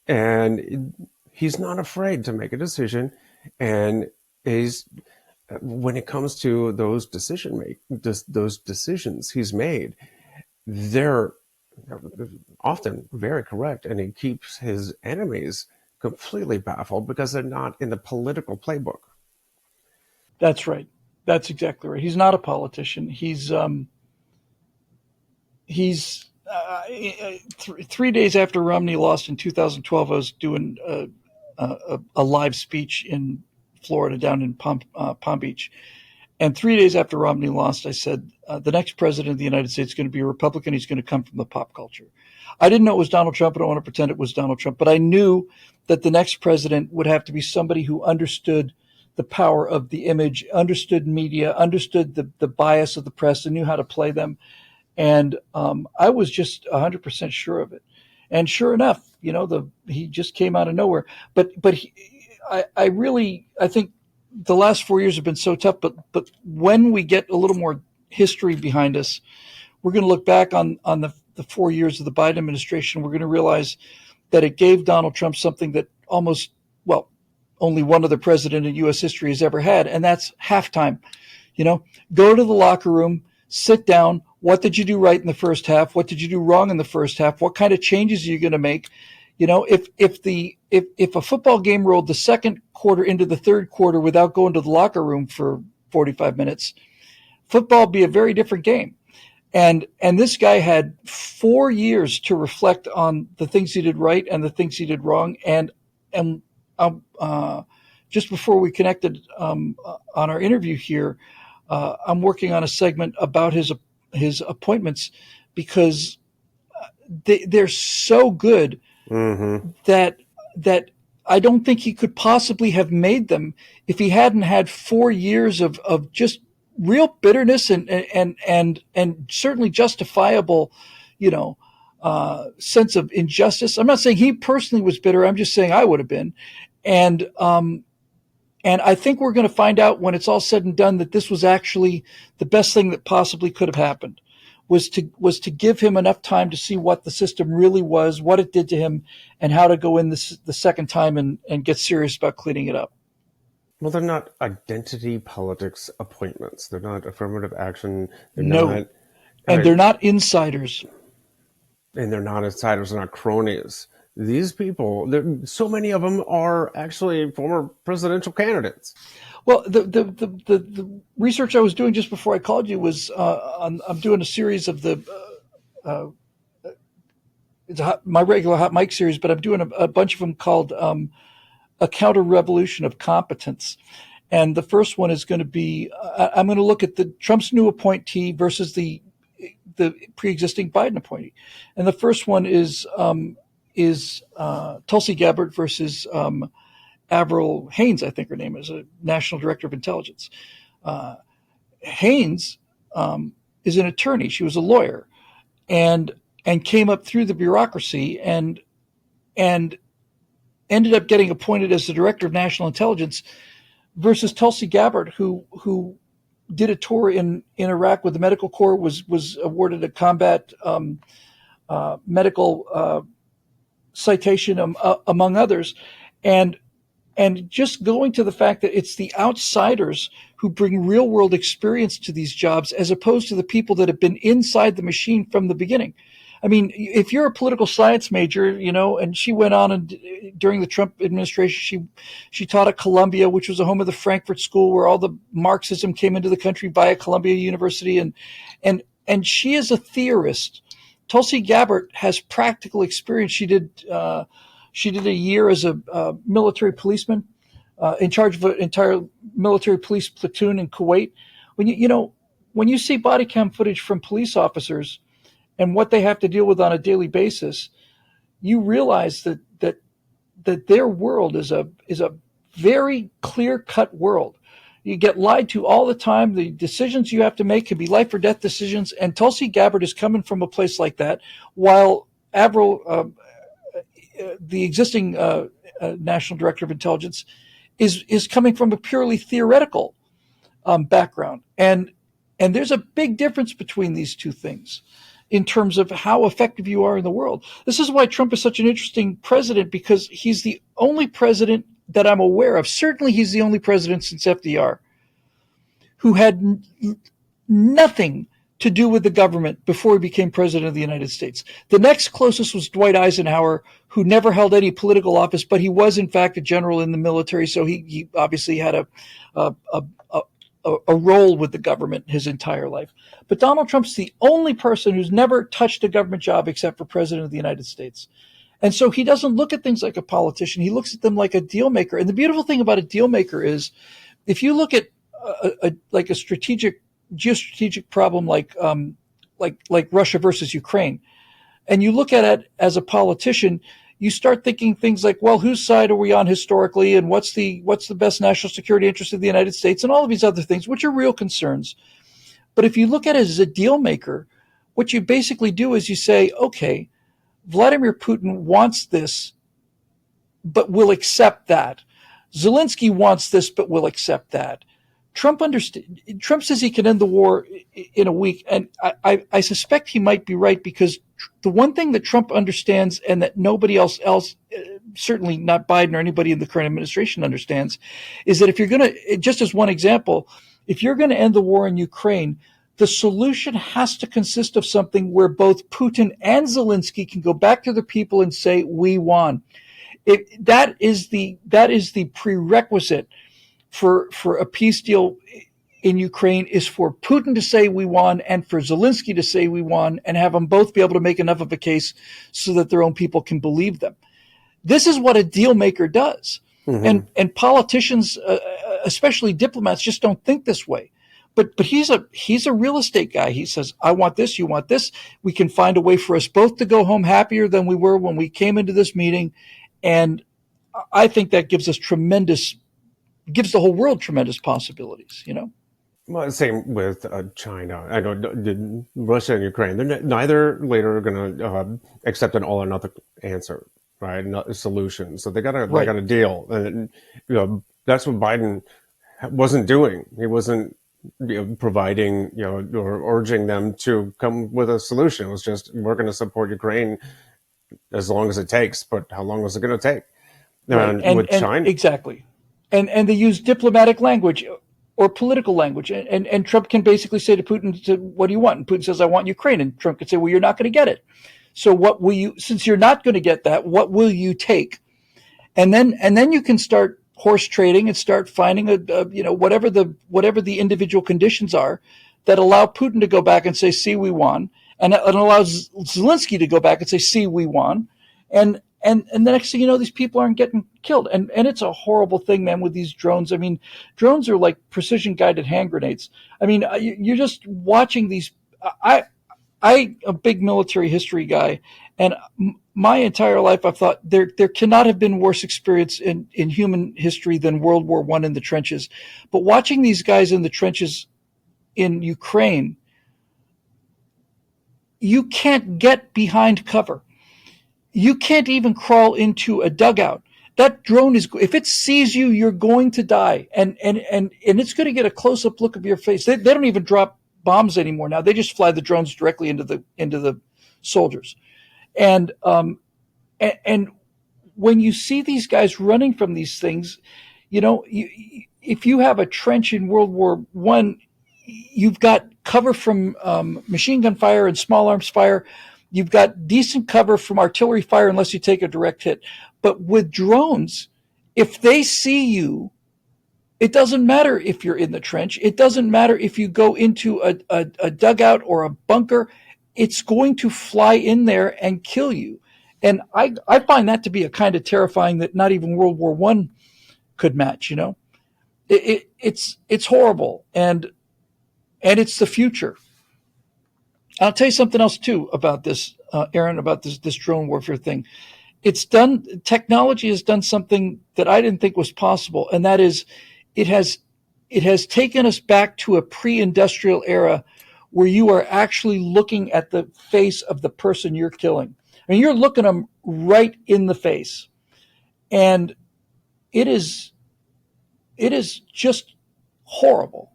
and he's not afraid to make a decision. And is when it comes to those those decisions he's made, they're often very correct, and he keeps his enemies completely baffled because they're not in the political playbook. that's right. That's exactly right. He's not a politician. He's 3 days after Romney lost in 2012. I was doing a live speech in Florida, down in Palm Beach. And 3 days after Romney lost, I said, the next president of the United States is going to be a Republican. He's going to come from the pop culture. I didn't know it was Donald Trump. I don't want to pretend it was Donald Trump, but I knew that the next president would have to be somebody who understood the power of the image, understood media, understood the bias of the press, and knew how to play them. And I was just 100% sure of it. And sure enough, he just came out of nowhere. But I think the last 4 years have been so tough. But when we get a little more history behind us, we're going to look back on the 4 years of the Biden administration. We're going to realize that it gave Donald Trump something that only one other president in U.S. history has ever had, and that's halftime. Go to the locker room, sit down. What did you do right in the first half? What did you do wrong in the first half? What kind of changes are you going to make? If a football game rolled the second quarter into the third quarter without going to the locker room for 45 minutes, football would be a very different game. And this guy had 4 years to reflect on the things he did right and the things he did wrong. And just before we connected on our interview here, I'm working on a segment about his appointments, because they're so good that I don't think he could possibly have made them if he hadn't had 4 years of just real bitterness and certainly justifiable, sense of injustice. I'm not saying he personally was bitter. I'm just saying I would have been. And I think we're going to find out when it's all said and done that this was actually the best thing that possibly could have happened, was to give him enough time to see what the system really was, what it did to him, and how to go in the second time and get serious about cleaning it up. Well, they're not identity politics appointments. They're not affirmative action. They're not insiders. And they're not insiders. They're not cronies. These people, so many of them are actually former presidential candidates. Well, the research I was doing just before I called you was I'm doing a series of my regular Hot Mic series, but I'm doing a bunch of them called A Counter Revolution of Competence. And the first one is going to be I'm going to look at the Trump's new appointee versus the pre-existing Biden appointee. And the first one is Tulsi Gabbard versus Avril Haines, I think her name is, a National Director of Intelligence. Haines is an attorney. She was a lawyer, and came up through the bureaucracy and ended up getting appointed as the Director of National Intelligence, versus Tulsi Gabbard, who did a tour in Iraq with the medical corps, was awarded a combat medical citation, among others. And just going to the fact that it's the outsiders who bring real world experience to these jobs, as opposed to the people that have been inside the machine from the beginning. I mean, if you're a political science major, and she went on and during the Trump administration, she taught at Columbia, which was the home of the Frankfurt School, where all the Marxism came into the country via Columbia University. And she is a theorist. Tulsi Gabbard has practical experience. She did a year as a military policeman in charge of an entire military police platoon in Kuwait. When you see body cam footage from police officers and what they have to deal with on a daily basis, you realize that their world is a very clear-cut world. You get lied to all the time. The decisions you have to make can be life or death decisions. And Tulsi Gabbard is coming from a place like that, while Avril, the existing National Director of Intelligence, is coming from a purely theoretical background. And there's a big difference between these two things in terms of how effective you are in the world. This is why Trump is such an interesting president, because he's the only president that I'm aware of. Certainly he's the only president since FDR who had nothing to do with the government before he became president of the United States. The next closest was Dwight Eisenhower, who never held any political office, but he was in fact a general in the military. So he obviously had a role with the government his entire life. But Donald Trump's the only person who's never touched a government job except for president of the United States. And so he doesn't look at things like a politician. He looks at them like a deal maker. And the beautiful thing about a deal maker is, if you look at a geostrategic problem like Russia versus Ukraine, and you look at it as a politician, you start thinking things like, well, whose side are we on historically, and what's the best national security interest of the United States, and all of these other things, which are real concerns. But if you look at it as a deal maker, what you basically do is you say, okay, Vladimir Putin wants this, but will accept that. Zelensky wants this, but will accept that. Trump says he can end the war in a week, and I suspect he might be right, because the one thing that Trump understands, and that nobody else, certainly not Biden or anybody in the current administration understands, is that if you're going to, just as one example, if you're going to end the war in Ukraine, the solution has to consist of something where both Putin and Zelensky can go back to the people and say, we won. That is the prerequisite for a peace deal in Ukraine, is for Putin to say we won and for Zelensky to say we won, and have them both be able to make enough of a case so that their own people can believe them. This is what a deal maker does. Mm-hmm. And politicians, especially diplomats, just don't think this way. But he's a real estate guy. He says, I want this, you want this. We can find a way for us both to go home happier than we were when we came into this meeting. And I think that gives the whole world tremendous possibilities, Well, same with China. I know Russia and Ukraine. They're neither later going to accept an all or nothing answer, right? Not a solution. So they got a deal, and that's what Biden wasn't doing. He wasn't providing, or urging them to come with a solution. It was just, we're going to support Ukraine as long as it takes. But how long was it going to take? Right. And with China, exactly. And they use diplomatic language or political language. And Trump can basically say to Putin, what do you want? And Putin says, I want Ukraine. And Trump can say, well, you're not going to get it. So what will you, since you're not going to get that, what will you take? And then you can start horse trading and start finding whatever the individual conditions are that allow Putin to go back and say, see, we won. And allows Zelensky to go back and say, see, we won. And the next thing you know, these people aren't getting killed. And it's a horrible thing, man, with these drones. I mean, drones are like precision guided hand grenades. I mean, you're just watching these. I'm a big military history guy, and my entire life I've thought there cannot have been worse experience in human history than World War I in the trenches. But watching these guys in the trenches in Ukraine, you can't get behind cover. You can't even crawl into a dugout. That drone if it sees you, you're going to die. And it's going to get a close-up look of your face. They don't even drop bombs anymore now. They just fly the drones directly into the soldiers. And when you see these guys running from these things, if you have a trench in World War I, you've got cover from machine gun fire and small arms fire. You've got decent cover from artillery fire unless you take a direct hit. But with drones, if they see you, it doesn't matter if you're in the trench. It doesn't matter if you go into a dugout or a bunker. It's going to fly in there and kill you. And I find that to be a kind of terrifying that not even World War I could match. It's horrible, and it's the future. I'll tell you something else too about this, Aaron, about this drone warfare thing. Technology has done something that I didn't think was possible, and that is, it has taken us back to a pre-industrial era where you are actually looking at the face of the person you're killing. I mean, you're looking them right in the face, and it is just horrible.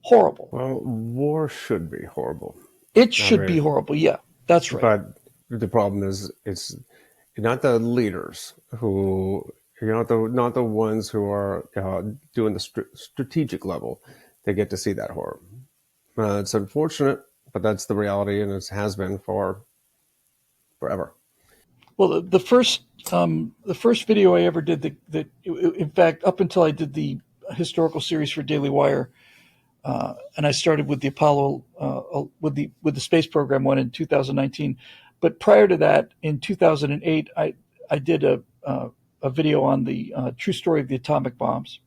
Horrible. Well, war should be horrible. It should be horrible. Yeah, that's right. But the problem is, it's not the leaders who, not the ones who are doing the strategic level. They get to see that horror. It's unfortunate, but that's the reality, and it has been for forever. Well, the first video I ever did, that in fact, up until I did the historical series for Daily Wire, and I started with the Apollo with the space program one in 2019. But prior to that, in 2008, I did a video on the true story of the atomic bombs,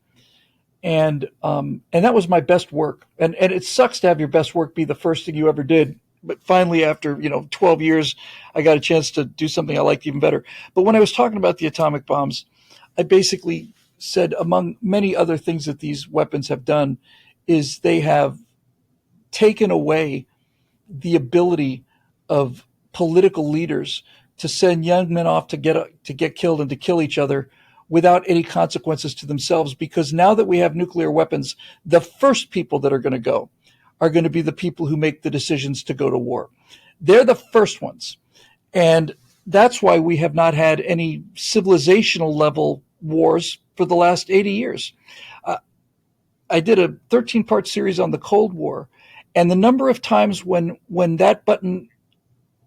and that was my best work. And it sucks to have your best work be the first thing you ever did. But finally, after 12 years, I got a chance to do something I liked even better. But when I was talking about the atomic bombs, I basically said, among many other things that these weapons have done, is they have taken away the ability of political leaders to send young men off to get killed and to kill each other without any consequences to themselves. Because now that we have nuclear weapons, the first people that are going to go are going to be the people who make the decisions to go to war. They're the first ones. And that's why we have not had any civilizational level wars for the last 80 years. I did a 13-part series on the Cold War, and the number of times when that button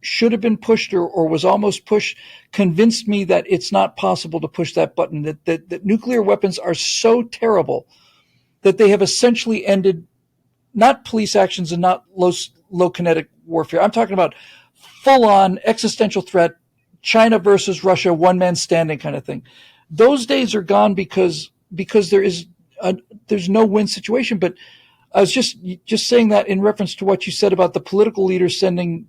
should have been pushed or was almost pushed convinced me that it's not possible to push that button, that nuclear weapons are so terrible that they have essentially ended not police actions and not low kinetic warfare. I'm talking about full-on existential threat, China versus Russia, one man standing kind of thing. Those days are gone because there's no win situation. But I was just saying that in reference to what you said about the political leaders sending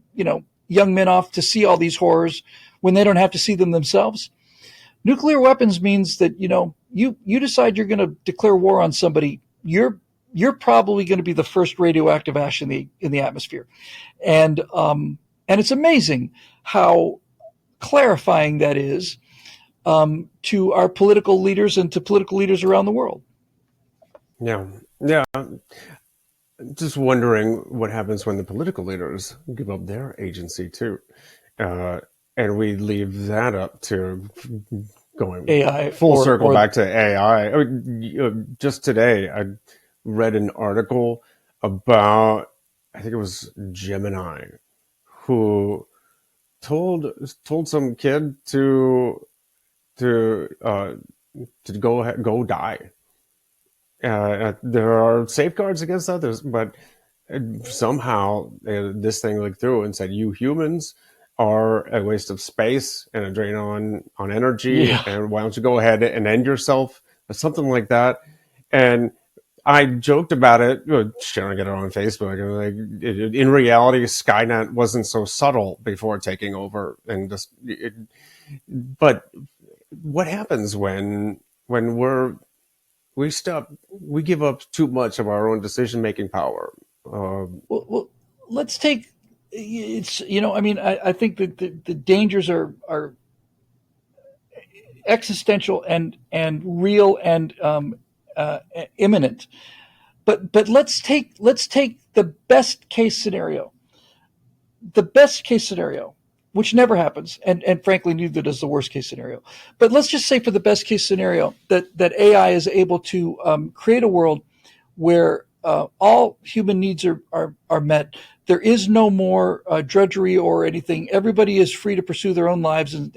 young men off to see all these horrors when they don't have to see them themselves. Nuclear weapons means that you decide you're going to declare war on somebody, you're probably going to be the first radioactive ash in the atmosphere, and it's amazing how clarifying that is to our political leaders and to political leaders around the world. Yeah. Just wondering what happens when the political leaders give up their agency too, and we leave that up to going AI full circle back to AI. I mean, just today, I read an article about, I think it was Gemini, who told some kid to go die. There are safeguards against that, but somehow this thing looked through and said, you humans are a waste of space and a drain on energy, and why don't you go ahead and end yourself, or something like that. And I joked about it, sharing it on Facebook, and like, in reality, Skynet wasn't so subtle before taking over, and but what happens when we give up too much of our own decision-making power? Well, let's take it's. I think that the dangers are existential and real and imminent. But let's take the best case scenario. The best case scenario, which never happens, and frankly, neither does the worst case scenario. But let's just say for the best case scenario that AI is able to create a world where all human needs are met. There is no more drudgery or anything. Everybody is free to pursue their own lives and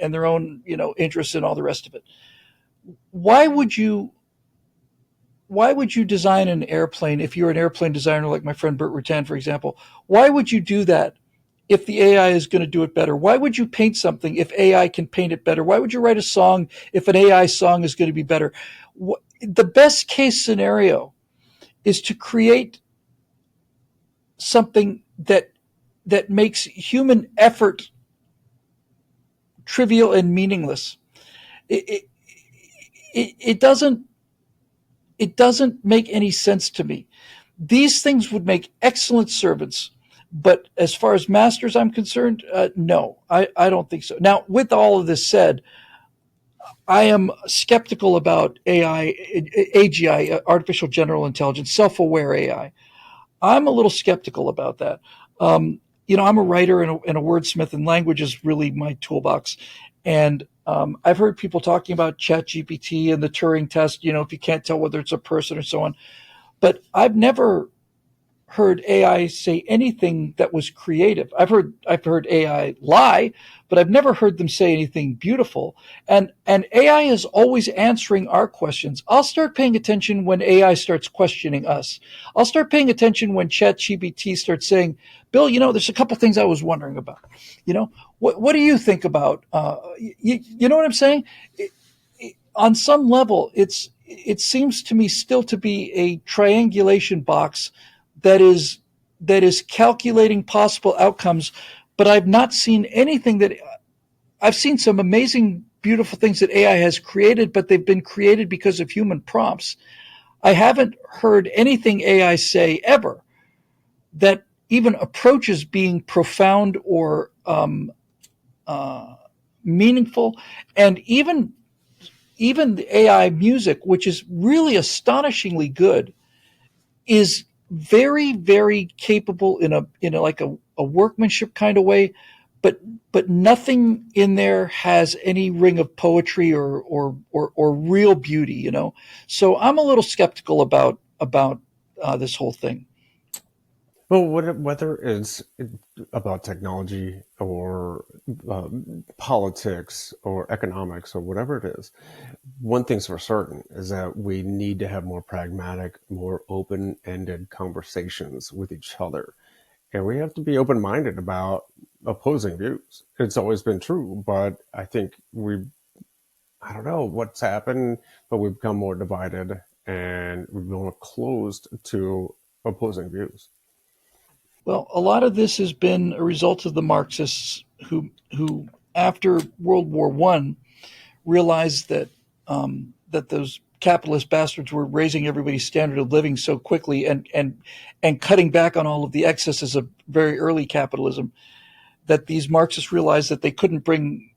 their own interests and all the rest of it. Why would you design an airplane if you're an airplane designer like my friend Bert Rutan, for example? Why would you do that if the AI is going to do it better? Why would you paint something if AI can paint it better? Why would you write a song if an AI song is going to be better? The best case scenario is to create something that makes human effort trivial and meaningless. It, it, it doesn't it doesn't make any sense to me. These things would make excellent servants, but as far as masters I'm concerned, no, I don't think so. Now, with all of this said, I am skeptical about AI, AGI, artificial general intelligence, self-aware AI. I'm a little skeptical about that. I'm a writer and a wordsmith, and language is really my toolbox. And I've heard people talking about ChatGPT and the Turing test, if you can't tell whether it's a person or so on. But I've never heard AI say anything that was creative. I've heard AI lie, but I've never heard them say anything beautiful. And AI is always answering our questions. I'll start paying attention when AI starts questioning us. I'll start paying attention when ChatGPT starts saying, Bill, there's a couple things I was wondering about. What do you think about? You know what I'm saying? On some level, it seems to me still to be a triangulation box that is calculating possible outcomes, but I've not seen anything that I've seen some amazing, beautiful things that AI has created, but they've been created because of human prompts. I haven't heard anything AI say ever that even approaches being profound or meaningful. And even the AI music, which is really astonishingly good, is very, very capable in a like a workmanship kind of way, but nothing in there has any ring of poetry or real beauty, So I'm a little skeptical about this whole thing. Well, whether it's about technology or politics or economics or whatever it is, one thing's for certain is that we need to have more pragmatic, more open-ended conversations with each other. And we have to be open-minded about opposing views. It's always been true, but I think I don't know what's happened, but we've become more divided and we've been more closed to opposing views. Well, a lot of this has been a result of the Marxists who after World War I realized that those capitalist bastards were raising everybody's standard of living so quickly and cutting back on all of the excesses of very early capitalism, that these Marxists realized that they couldn't bring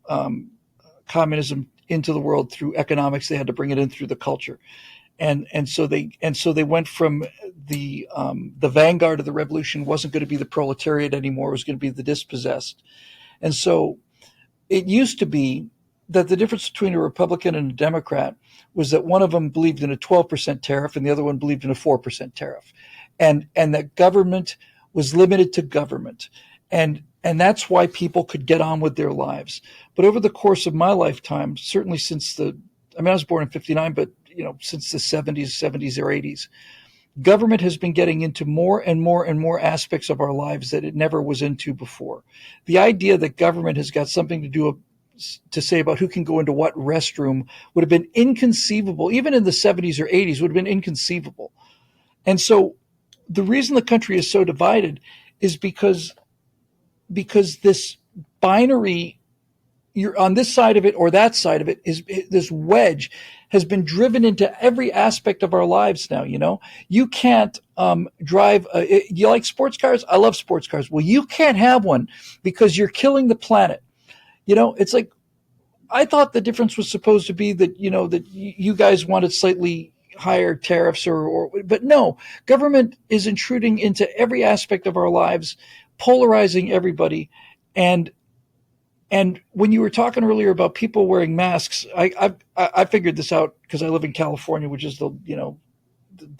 communism into the world through economics. They had to bring it in through the culture. And so they went from the vanguard of the revolution wasn't going to be the proletariat anymore. It was going to be the dispossessed. And so it used to be that the difference between a Republican and a Democrat was that one of them believed in a 12% tariff and the other one believed in a 4% tariff, and that government was limited to government, and that's why people could get on with their lives. But over the course of my lifetime, certainly since I was born in '59, but since the 70s or 80s, government has been getting into more and more and more aspects of our lives that it never was into before. The idea that government has got something to say about who can go into what restroom would have been inconceivable, even in the 70s or 80s, would have been inconceivable. And so the reason the country is so divided is because this binary, you're on this side of it or that side of it, is this wedge has been driven into every aspect of our lives now. You can't drive. You like sports cars? I love sports cars. Well, you can't have one because you're killing the planet. It's like, I thought the difference was supposed to be that, that you guys wanted slightly higher tariffs but no, government is intruding into every aspect of our lives, polarizing everybody. And when you were talking earlier about people wearing masks, I figured this out because I live in California, which is the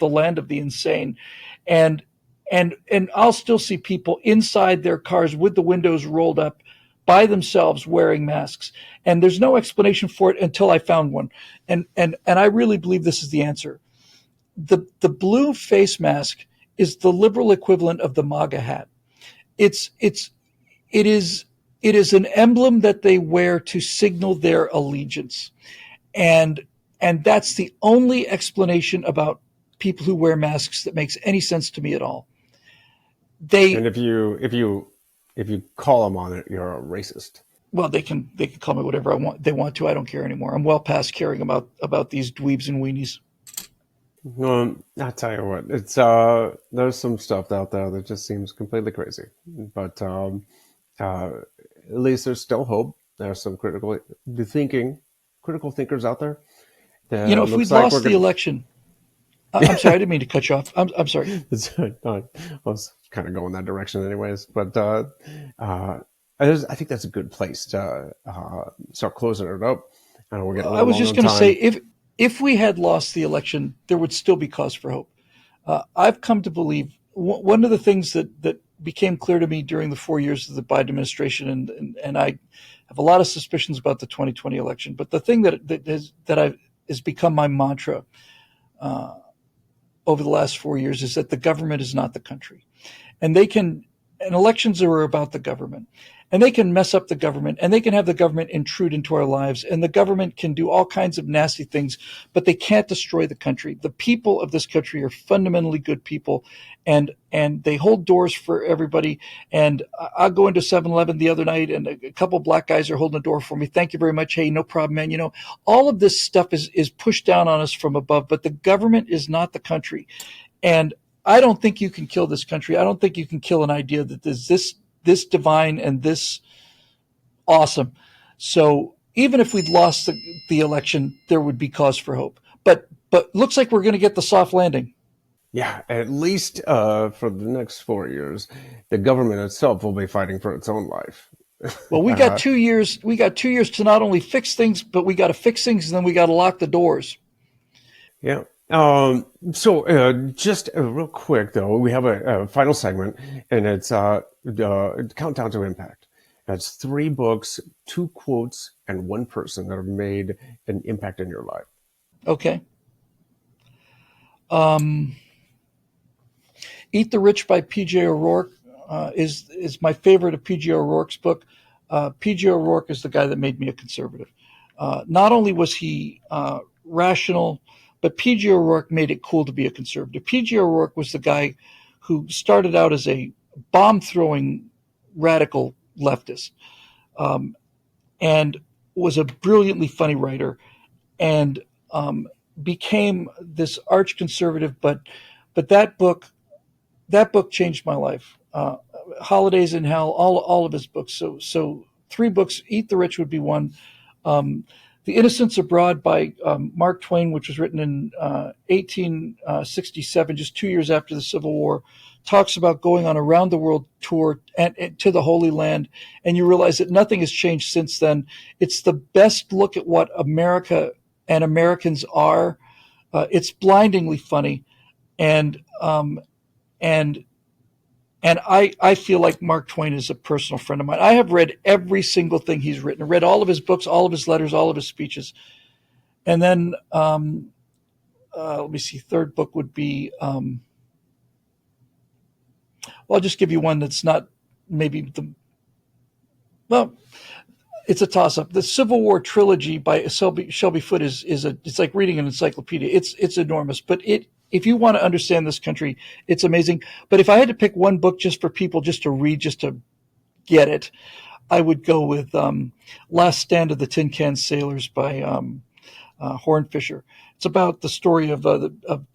land of the insane. And I'll still see people inside their cars with the windows rolled up by themselves wearing masks. And there's no explanation for it until I found one. And I really believe this is the answer. The blue face mask is the liberal equivalent of the MAGA hat. It's it is an emblem that they wear to signal their allegiance, and that's the only explanation about people who wear masks that makes any sense to me at all. And if you call them on it, you're a racist. Well, they can call me whatever they want to. I don't care anymore. I'm well past caring about these dweebs and weenies. I'll tell you what, it's there's some stuff out there that just seems completely crazy. But at least there's still hope. There's some critical thinkers out there. If we'd lost the election, I'm sorry, I didn't mean to cut you off. I'm sorry. I was kind of going that direction anyways, but I think that's a good place to start closing it up. I know we're getting a I little was long just on going to time. say, if we had lost the election, there would still be cause for hope. I've come to believe one of the things that became clear to me during the 4 years of the Biden administration, and I have a lot of suspicions about the 2020 election, but the thing that has become my mantra over the last 4 years is that the government is not the country, and elections are about the government. And they can mess up the government, and they can have the government intrude into our lives, and the government can do all kinds of nasty things, but they can't destroy the country. The people of this country are fundamentally good people, and they hold doors for everybody. And I'll go into 7-Eleven the other night, and a couple black guys are holding a door for me. Thank you very much. Hey, no problem, man. All of this stuff is pushed down on us from above, but the government is not the country. And I don't think you can kill this country. I don't think you can kill an idea that there's this divine and this awesome. So even if we'd lost the election, there would be cause for hope. But looks like we're going to get the soft landing. Yeah, at least for the next 4 years, the government itself will be fighting for its own life. Well, we got 2 years. We got 2 years to not only fix things, but we got to fix things, and then we got to lock the doors. Yeah. So just real quick though, we have a final segment, and it's Countdown to Impact. That's 3 books, 2 quotes, and 1 person that have made an impact in your life. Okay. Eat the Rich by P.J. O'Rourke is my favorite of P.J. O'Rourke's book. P.J. O'Rourke is the guy that made me a conservative. Not only was he rational, but P.J. O'Rourke made it cool to be a conservative. P.J. O'Rourke was the guy who started out as a bomb-throwing radical leftist, and was a brilliantly funny writer, and became this arch conservative. But that book changed my life. Holidays in Hell, all of his books. So 3 books. Eat the Rich would be 1. The Innocents Abroad by Mark Twain, which was written in 1867, just 2 years after the Civil War, talks about going on a round-the-world tour and to the Holy Land, and you realize that nothing has changed since then. It's the best look at what America and Americans are. It's blindingly funny, and I feel like Mark Twain is a personal friend of mine. I have read every single thing he's written. I read all of his books, all of his letters, all of his speeches. And then, let me see, 3rd book would be, I'll just give you one that's not maybe it's a toss-up. The Civil War trilogy by Shelby Foote it's like reading an encyclopedia. It's enormous, but if you want to understand this country, it's amazing. But if I had to pick one book just for people just to read, just to get it, I would go with Last Stand of the Tin Can Sailors by Horn Fisher. It's about the story of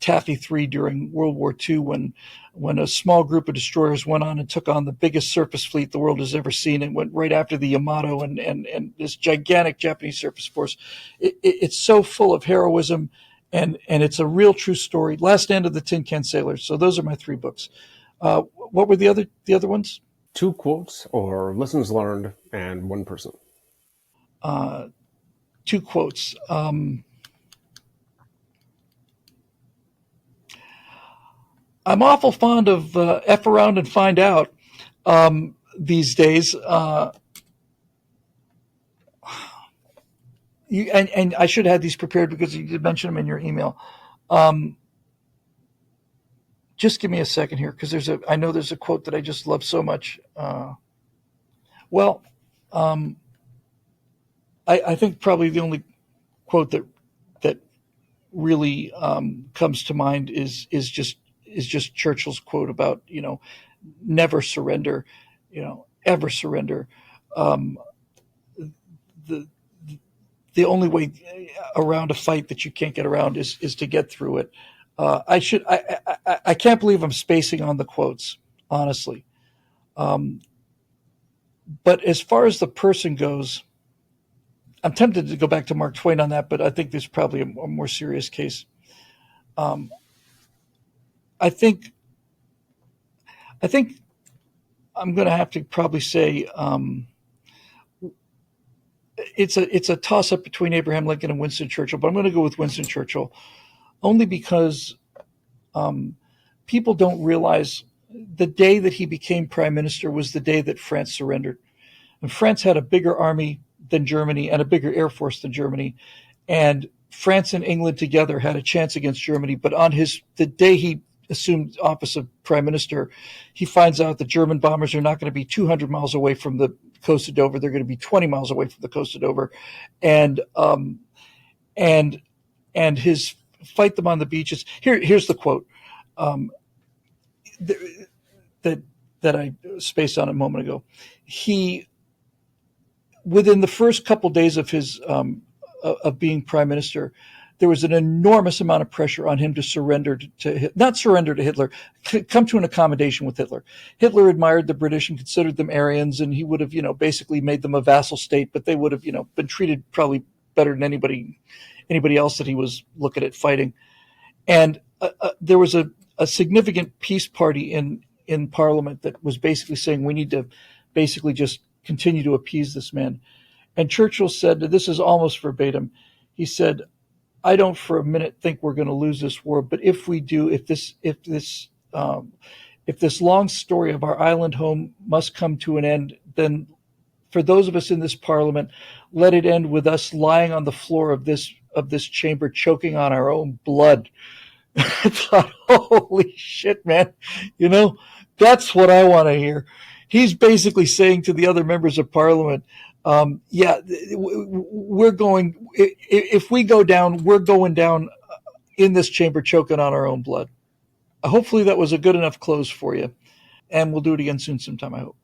Taffy 3 during World War II when a small group of destroyers went on and took on the biggest surface fleet the world has ever seen, and went right after the Yamato and this gigantic Japanese surface force. It's so full of heroism, and it's a real true story. Last Stand of the Tin Can Sailors. So those are my 3 books. What were the other ones? 2 quotes or lessons learned, and 1 person. 2 quotes. I'm awful fond of F around and find out these days. And I should have these prepared because you did mention them in your email. Just give me a second here, because I know there's a quote that I just love so much. Well, I think probably the only quote that really comes to mind is just Churchill's quote about never surrender, ever surrender. Um, the the only way around a fight that you can't get around is to get through it. I can't believe I'm spacing on the quotes, honestly. Um, but as far as the person goes, I'm tempted to go back to Mark Twain on that, but I think there's probably a more serious case. Um, I think I think I'm going to have to probably say it's a toss up between Abraham Lincoln and Winston Churchill, but I'm going to go with Winston Churchill only because people don't realize the day that he became prime minister was the day that France surrendered. And France had a bigger army than Germany and a bigger air force than Germany. And France and England together had a chance against Germany. But on the day he assumed office of prime minister, he finds out the German bombers are not going to be 200 miles away from the coast of Dover. They're going to be 20 miles away from the coast of Dover. And, and, and his fight them on the beaches. Here's the quote. That I spaced on a moment ago. He, within the first couple days of his of being prime minister, there was an enormous amount of pressure on him to surrender not surrender to Hitler, come to an accommodation with Hitler. Hitler admired the British and considered them Aryans, and he would have, basically made them a vassal state, but they would have, been treated probably better than anybody else that he was looking at fighting. And there was a significant peace party in Parliament that was basically saying we need to basically just continue to appease this man. And Churchill said, this is almost verbatim, he said, I don't for a minute think we're going to lose this war, but if we do, if this long story of our island home must come to an end, then for those of us in this Parliament, let it end with us lying on the floor of this chamber, choking on our own blood. I thought, holy shit, man. That's what I want to hear. He's basically saying to the other members of Parliament, we're going, if we go down, we're going down in this chamber choking on our own blood. Hopefully that was a good enough close for you. And we'll do it again soon sometime, I hope.